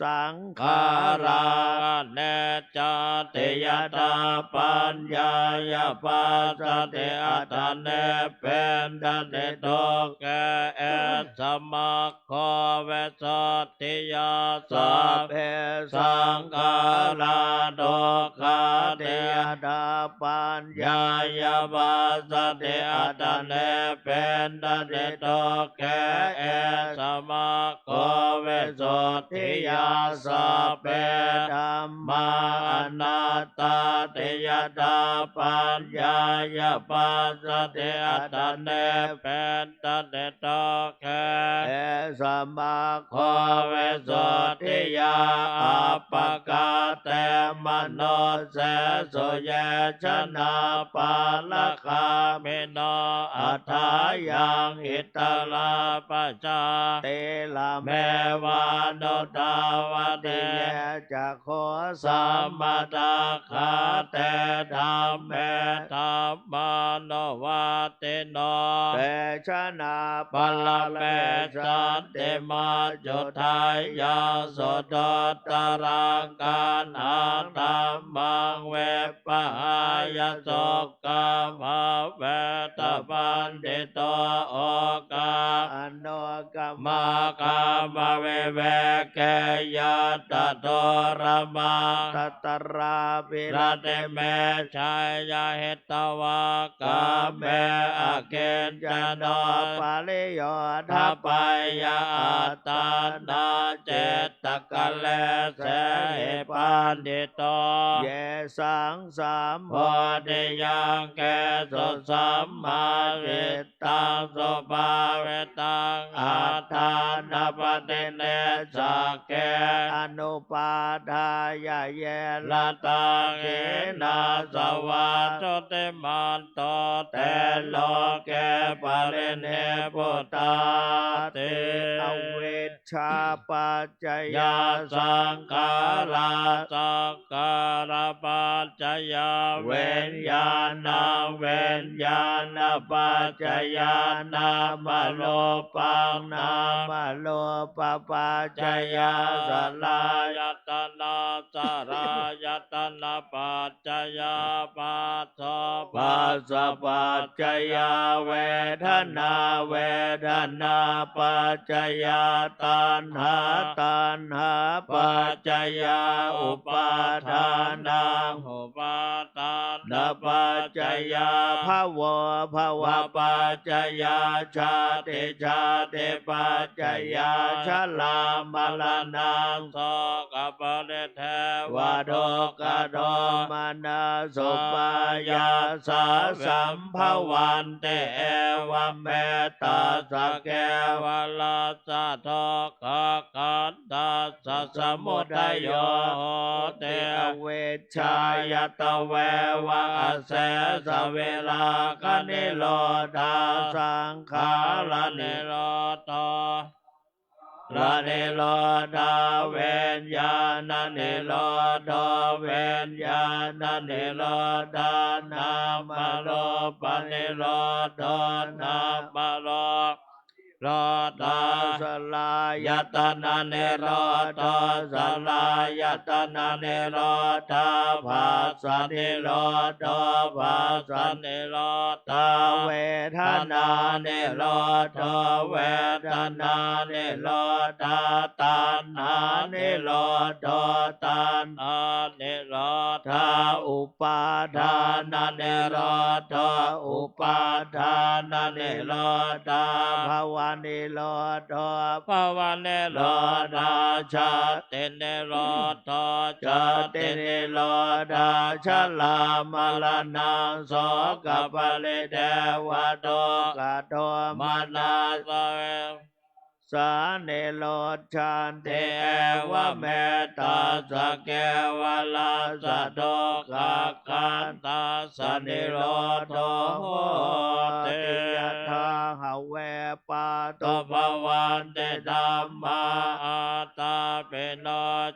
สังขาราเนจเตยตาปัญญายาปัสสะเตอัตเนเป็นดเตโตแกเอสมัคโคเวสติยาสัพเพสังขาราโดคาเตยตาปัญญายาปัสสะเตอัตเนเป็นดเตโตแกเอสมัคโคเวสติยาสัพเพธัมมาอนัตตาเตยตาปัญญายาปัสสะเตอัตเนเป็นดเตโตแกเอสมัคโคเวสติยาอัปปกาเตมโนเสสุเยชนะปาลคามิโนอัฏฐายังอิตลาปจาเตลาเมวานุตาวเตเยจะโคสัมมาตาคาเตธัมเมธัมมาโนวาเตโนเตชนะปะละเมสันเตมาจุทายาโสตตารังกานังธัมมังเวปะหายโสกาภเวตปันติโตโอกาอโนกมากามเวเวเกยตโตระมาตตราปิรเตเมชัยยะเหตวากาเมอเกณจโนปาลิโยทัปายาตานาเจตกะเลเสปันติโตเยสังสามโพธิยังแกสุสัมมาวิตังสุภาเวตังอัตตานาปฏิเนสักเกอนุปาทายาเยละตังเอนาสวัสโตเตมันโตเตโลเกปะเรเนปุตตาเตอเวชชาปัจจยาสังขาราสังขาราปัจจยาเวนญาณังเวนญาณปัจจยานามโลปังนามโลปปัจจยาสลายตนะสรายตนะปัจจยาปัสสะปัสสะปัจจยาเวทนาเวทนาปัจจยาตัณหาตัณหาปัจจยาอุปาทานังอุปาทานปัจจยาภวะภวะปัจจยาชาติชาติปัจจยาชลามลานังโสกปะเรเท วะโดกะโดมานาสุปายาสาสัมภวันเตเอวะเมตตาสะเกวะลาสะทกขะขันตัสสะสมุทัยโยเตเวชชายตเววะเสสเวลากนิโรธาสังขารานิโรธละเนโรธาเวนญาณนิโรธเวนญาณนิโรธานามโลปนิโรธนามโลโรธาสลายตนะเนโรธสลายตนะเนโรธาภาสเนโรธภาสเนโรธาเวทนาเนโรธเวทนาเนโรธาตัณหาเนโรธตัณหาเนโรธาอุปาทานเนโรธอุปาทานเนโรธาภวานิโรธภวานิโรธาชาตินิโรธชาตินิโรธาชลามรณังโสกปริเทวโตกะโตมานาสเวสาเนโรชันเทวะเมตตาสะเกวะลาสะโตกะขันตัสสะนิโรธโหติยะทาหะเวปาโตภวันเตธัมมาอาตาเปโน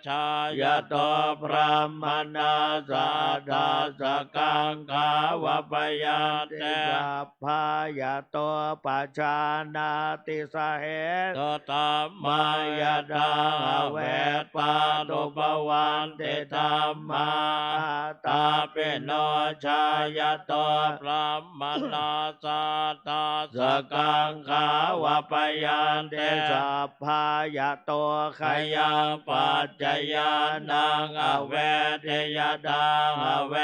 ชายโตพระมนาสาธาสกังขาวะปยันเตสัพพายโตปัจจานาติสเหตุโตตัมมายดาเวปาโตภวันเตธัมมาตาเปโนชายโตพระมนาสาธาสกังขาวะปยันเตสัพพายโตขยังปัจจยานังอเวเทยดาเว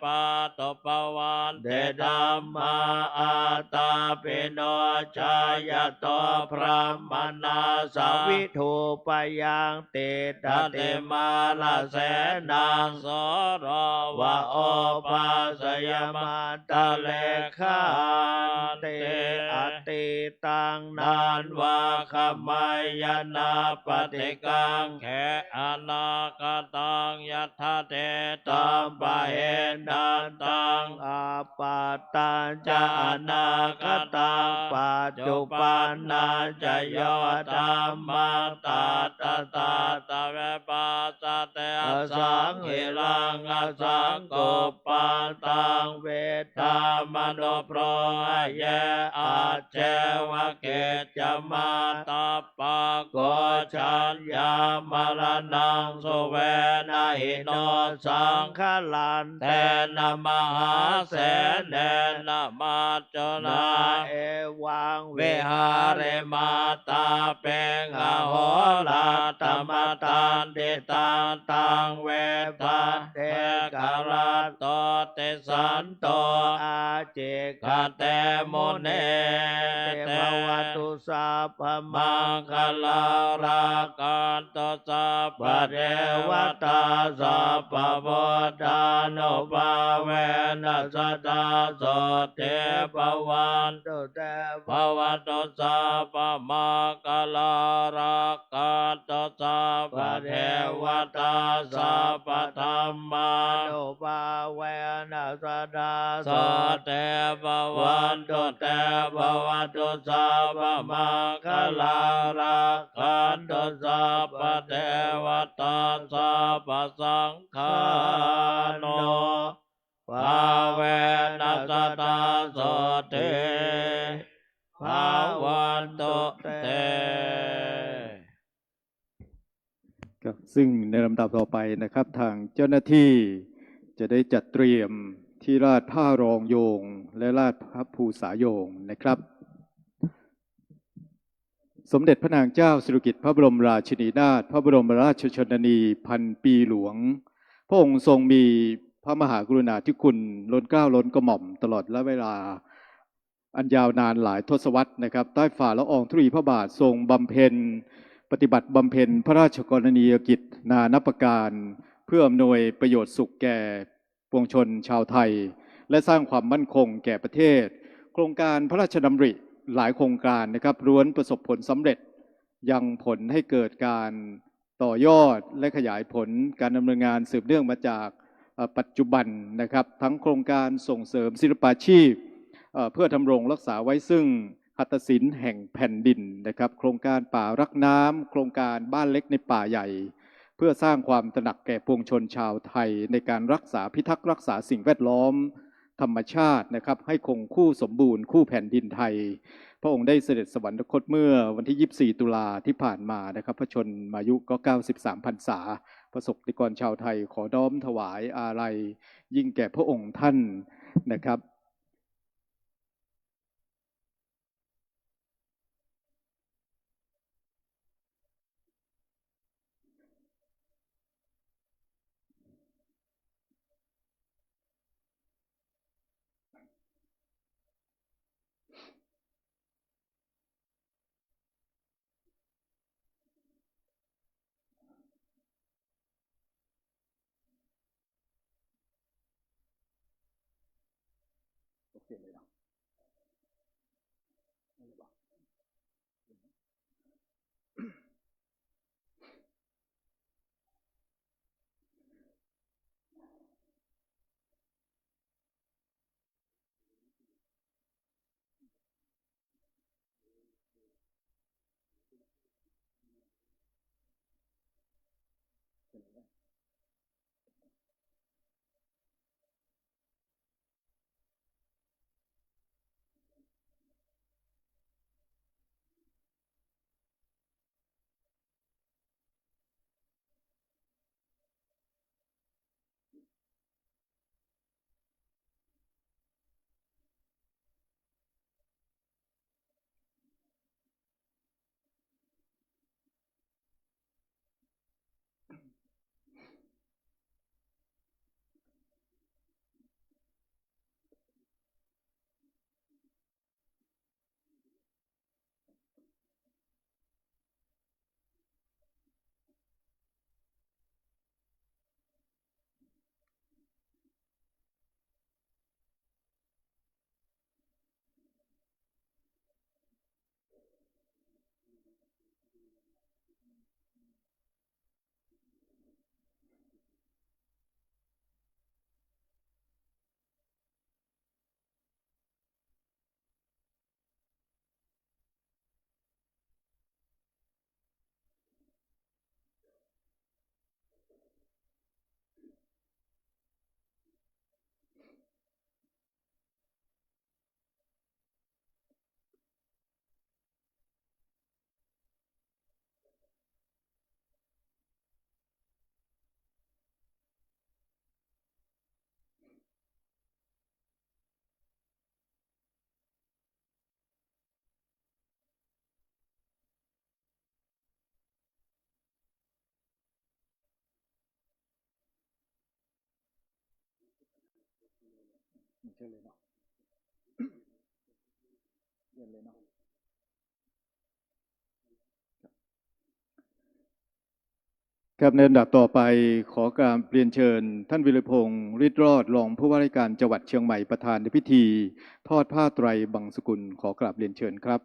ปาโตภวันเตธัมมาอาตาเปโนชายโตพระมนาสวิทูปยังเตตเตมาลาเสนังโสรวะโอปาสยมาตะเลขันเตอติตังนานวาคมายนาปฏิกังแขอนาคตังยัตถเตตัมปะเหนันตังอาปาตัญจาอนาคตังปัจจุปันนัญจโยธัมมังตาตาตาตะเวปัสสะเตอสังหิรังอสังโกปันตังเวทามโนโปรเยอาเจวะเกจมาตาปะโกชัญญามรณังสุเวนะหิโนสังขลันเตนะมหาเสนนะมาจนาเอวังเวหาเรมาตาเปงอโหลาตมตันติตังตังเวทันเทกรัตโตเตสันโตอาเจกเตโมเนเตวตุสัพพมังคลารากันโตสัพพเทวตาสัพพโพธานุภาเวนัสตาโสเทปวันตุเตภวันตุสัพพมังคลารากันโตสัพพเทวตาสัพพธัมมานุภาเวนัสตาโสเทปวันตุเตภวันตุสัพพมังคลารากันโตสัพพเทวตาสัพพสังฆาโนภาเวนัสตาโสเทภาวันตุเต ครับซึ่งในลำดับต่อไปนะครับทางเจ้าหน้าที่จะได้จัดเตรียมที่ราชผ้ารองโยงและราชพระภูษาโยงนะครับสมเด็จพระนางเจ้าสิริกิติ์พระบรมราชินีนาถพระบรมราชชนนีพันปีหลวงพระองค์ทรงมีพระมหากรุณาธิคุณล้นเกล้าล้นกระหม่อมตลอดระเวลาอันยาวนานหลายทศวรรษนะครับใต้ฝ่าละอองธุลีพระบาททรงบำเพ็ญปฏิบัติบำเพ็ญพระราชกรณียกิจนานับประการเ พื่ออำนวยประโยชน์สุขแก่ปวงชนชาวไทย และสร้างความมั่นคงแก่ประเทศ โครงการพระราชดำริหลายโครงการนะครับล้วนประสบผลสำเร็จยังผลให้เกิดการต่อยอดและขยายผลการดำเนินงานสืบเนื่องมาจากปัจจุบันนะครับทั้งโครงการส่งเสริมศิลปาชีพเพื่อดำรงรักษาไว้ซึ่งหัตถศิลป์แห่งแผ่นดินนะครับโครงการป่ารักน้ำโครงการบ้านเล็กในป่าใหญ่เพื่อสร้างความตระหนักแก่ปวงชนชาวไทยในการรักษาพิทักษ์รักษาสิ่งแวดล้อมธรรมชาตินะครับให้คงคู่สมบูรณ์คู่แผ่นดินไทยพระองค์ได้เสด็จสวรรคตเมื่อวันที่ 24 ตุลาที่ผ่านมานะครับพระชนมายุก็ 93 พรรษาประสบนิกรชาวไทยขอน้อมถวายอาลัยยิ่งแก่พระองค์ท่านนะครับโอเคเลยนะเชิญเลยเนาะเชิญเลยเนาะครับในลำดับต่อไปขอการเรียนเชิญท่านวิรพงษ์ฤทธิ์รอดรองผู้ว่าราชการจังหวัดเชียงใหม่ประธานในพิธีทอดผ้าไตรบังสกุลขอกราบเรียนเชิญครับ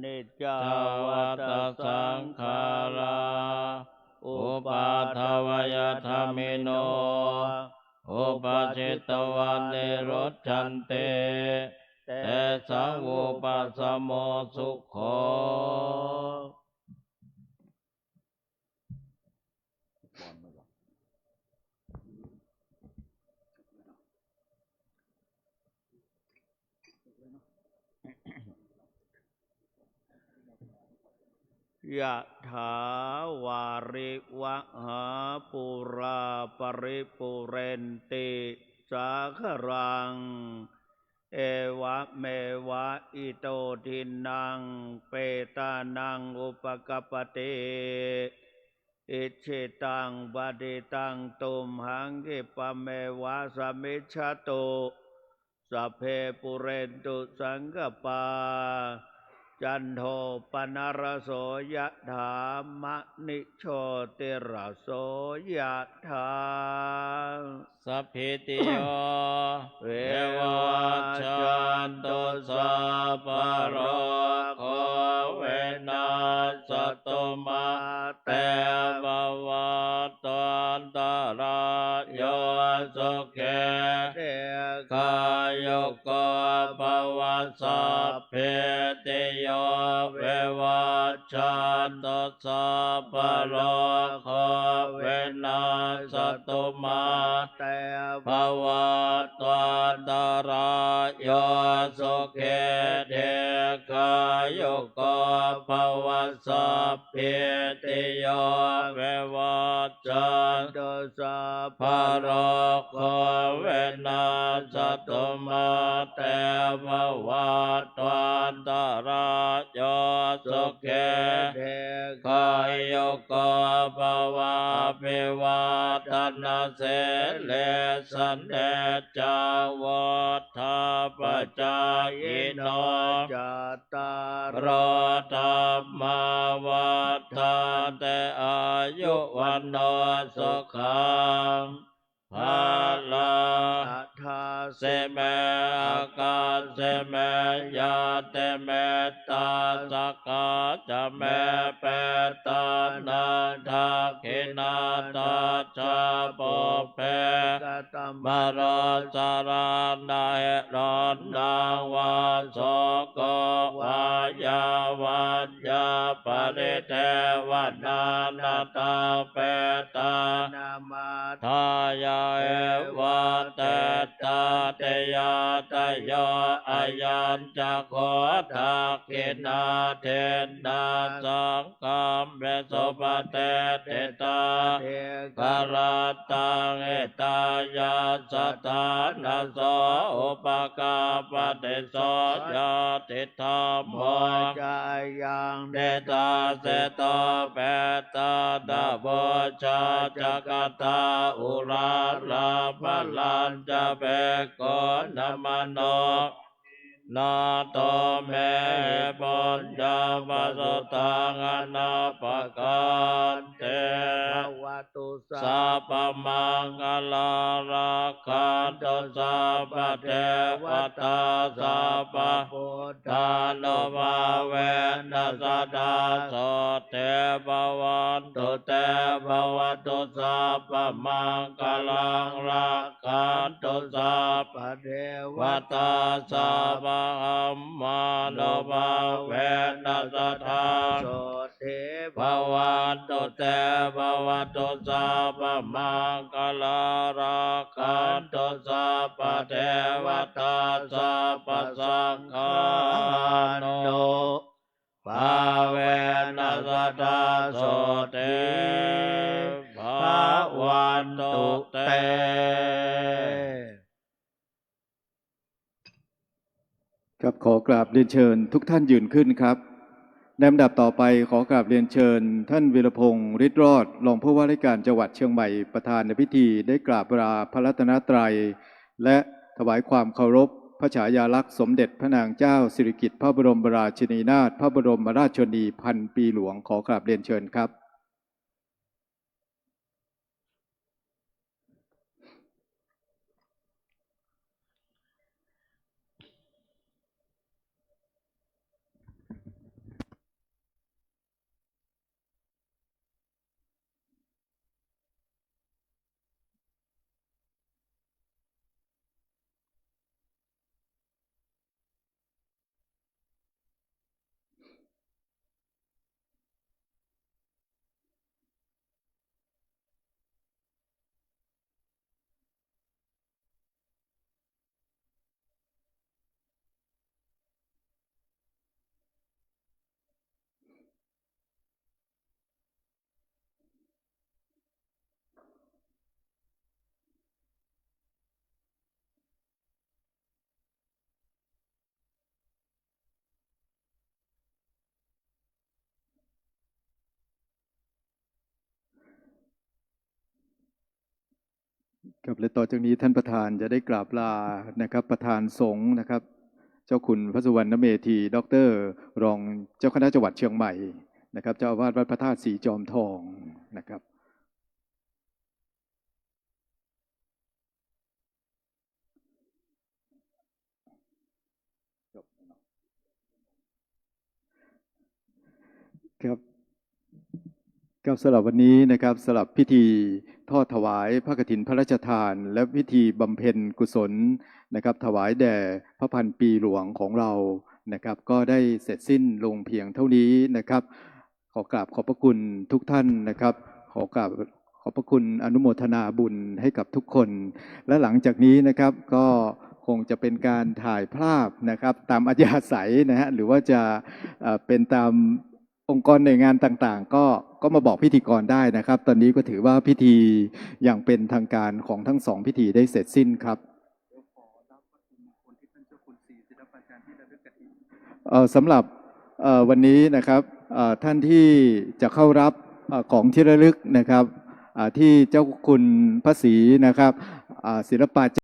นิจจา จา วั วั ต ต สั สั ง ง ขา ขา รา รา อุ อุ ปา ปา ท ท ว วย ย ธ ธ ร ร ร ร มิ มิ โน โน อุปาจิตวานิโรธชันเต แต่สังโวปัสสโมสุขโข ยะถาวาริวหาปุราปริปุเรนติสาครัง เอวะเมวะอิโตทินังเปตานังอุปกปปติอิชิตังปฏิตังตุมหังคิปะเมวะสมมิจฉตุสัพเพปุเรนตุสังกปาจันโทปนรโสยะถามะนิโชติรโสยะถา สัพพิติโย เว เทว วั วัช ช ชั ชั น น ตุ ตุ สั สั พ พ พะ พะ โร โร โค โค เว เว นั นั ส ส ตุ ตุ มา มา เต เต ภวัตวันตรายโย สุเข เด กายโยโกภวสัพเพติโยเววัชชันตุสัพพะโรโคเวนัสตุมาเต ภวัตวันตรายโยสุเขเทกายโยโกภวสัพเพติโยเววัชชัน ตุสัพ พะโรโคเวนัสตุมาเตภวัตวันตรายโยสุเข เท กายโยโกภวะภิวัตนาเสเลสันเดจาวทาปจายโน จัตตาร โรธรรมาวัฏันเตอายุวันโนสุขังภาลัง อัฏฐา เสเมอากาเสเมยาเตเมตตาสกกาจะเมเปตานันทาคินาตาชาโปเป กตม มารสารานายรอนนางวาโสโกวายาวัญญาปริเทวนานาตาเปตา นามา ทายาเอวะเตตาเตยาตโยอายัญจะโคทักขินาเทนาสังกัมเมสุปเตเตตา เท กรัตตังเอตายาสถานาโสอุปกาปฏิโสยติธรรมโม จายัง เดตาเสโตเปตาดาโบชาจักตาอุราลาภลันจะเบโกนมโนนาโตเมปุญญาปสุตังอนาปกันเต ภวตุสั สัพพมังคลาราคันตุสัพพเทวตาสัพพ พุทธ ตานุภาเวนัสดาโสเทภวันตุเตภวตุสัพพมังคลังรักขันตุสัพพ ปเทว วัตตาสัพพอัมมานุภาเวนัสธา โสเท ภวันตุเตภวตุสัพพมังคลาราคันตุสัพพเทวตาสัพพสังฆานุ ภาเวนัสตาโสเทภาวันตุเต ครับขอกราบเรียนเชิญทุกท่านยืนขึ้นครับในลำดับต่อไปขอกราบเรียนเชิญ ท่านวีรพงศ์ฤทธิ์รอดรองผู้ว่าราชการจังหวัดเชียงใหม่ประธานในพิธีได้กราบลาพระรัตนตรัยและถวายความเคารพพระฉายาลักษณ์สมเด็จพระนางเจ้าสิริกิติ์พระบรมราชินีนาถพระบรมราชชนนีพันปีหลวงขอกราบเรียนเชิญครับ ครับและต่อจากนี้ท่านประธานจะได้กราบลานะครับประธานสงฆ์นะครับ เจ้าคุณพระสุวรรณเมธีดร.รองเจ้าคณะจังหวัดเชียงใหม่นะครับเจ้าอาวาสวัดพระธาตุสีจอมทองนะครับครับสำหรับวันนี้นะครับสำหรับพิธีทอดถวายพระกฐินพระราชทาน และพิธีบำเพ็ญกุศลนะครับถวายแด่พระพันปีหลวงของเรานะครับก็ได้เสร็จสิ้นลงเพียงเท่านี้นะครับขอกราบขอบพระคุณทุกท่านนะครับขอกราบขอบพระคุณอนุโมทนาบุญให้กับทุกคน และหลังจากนี้นะครับก็คงจะเป็นการถ่ายภาพนะครับตามอัธยาศัยนะฮะหรือว่าจะเป็นตามองค์กรหน่วยงานต่างๆก็มาบอกพิธีกรได้นะครับ ตอนนี้ก็ถือว่าพิธีอย่างเป็นทางการของทั้งสองพิธีได้เสร็จสิ้นครับสำหรับวันนี้นะครับท่านที่จะเข้ารับของที่ระลึกนะครับที่เจ้าคุณพระศรีนะครับศิลปา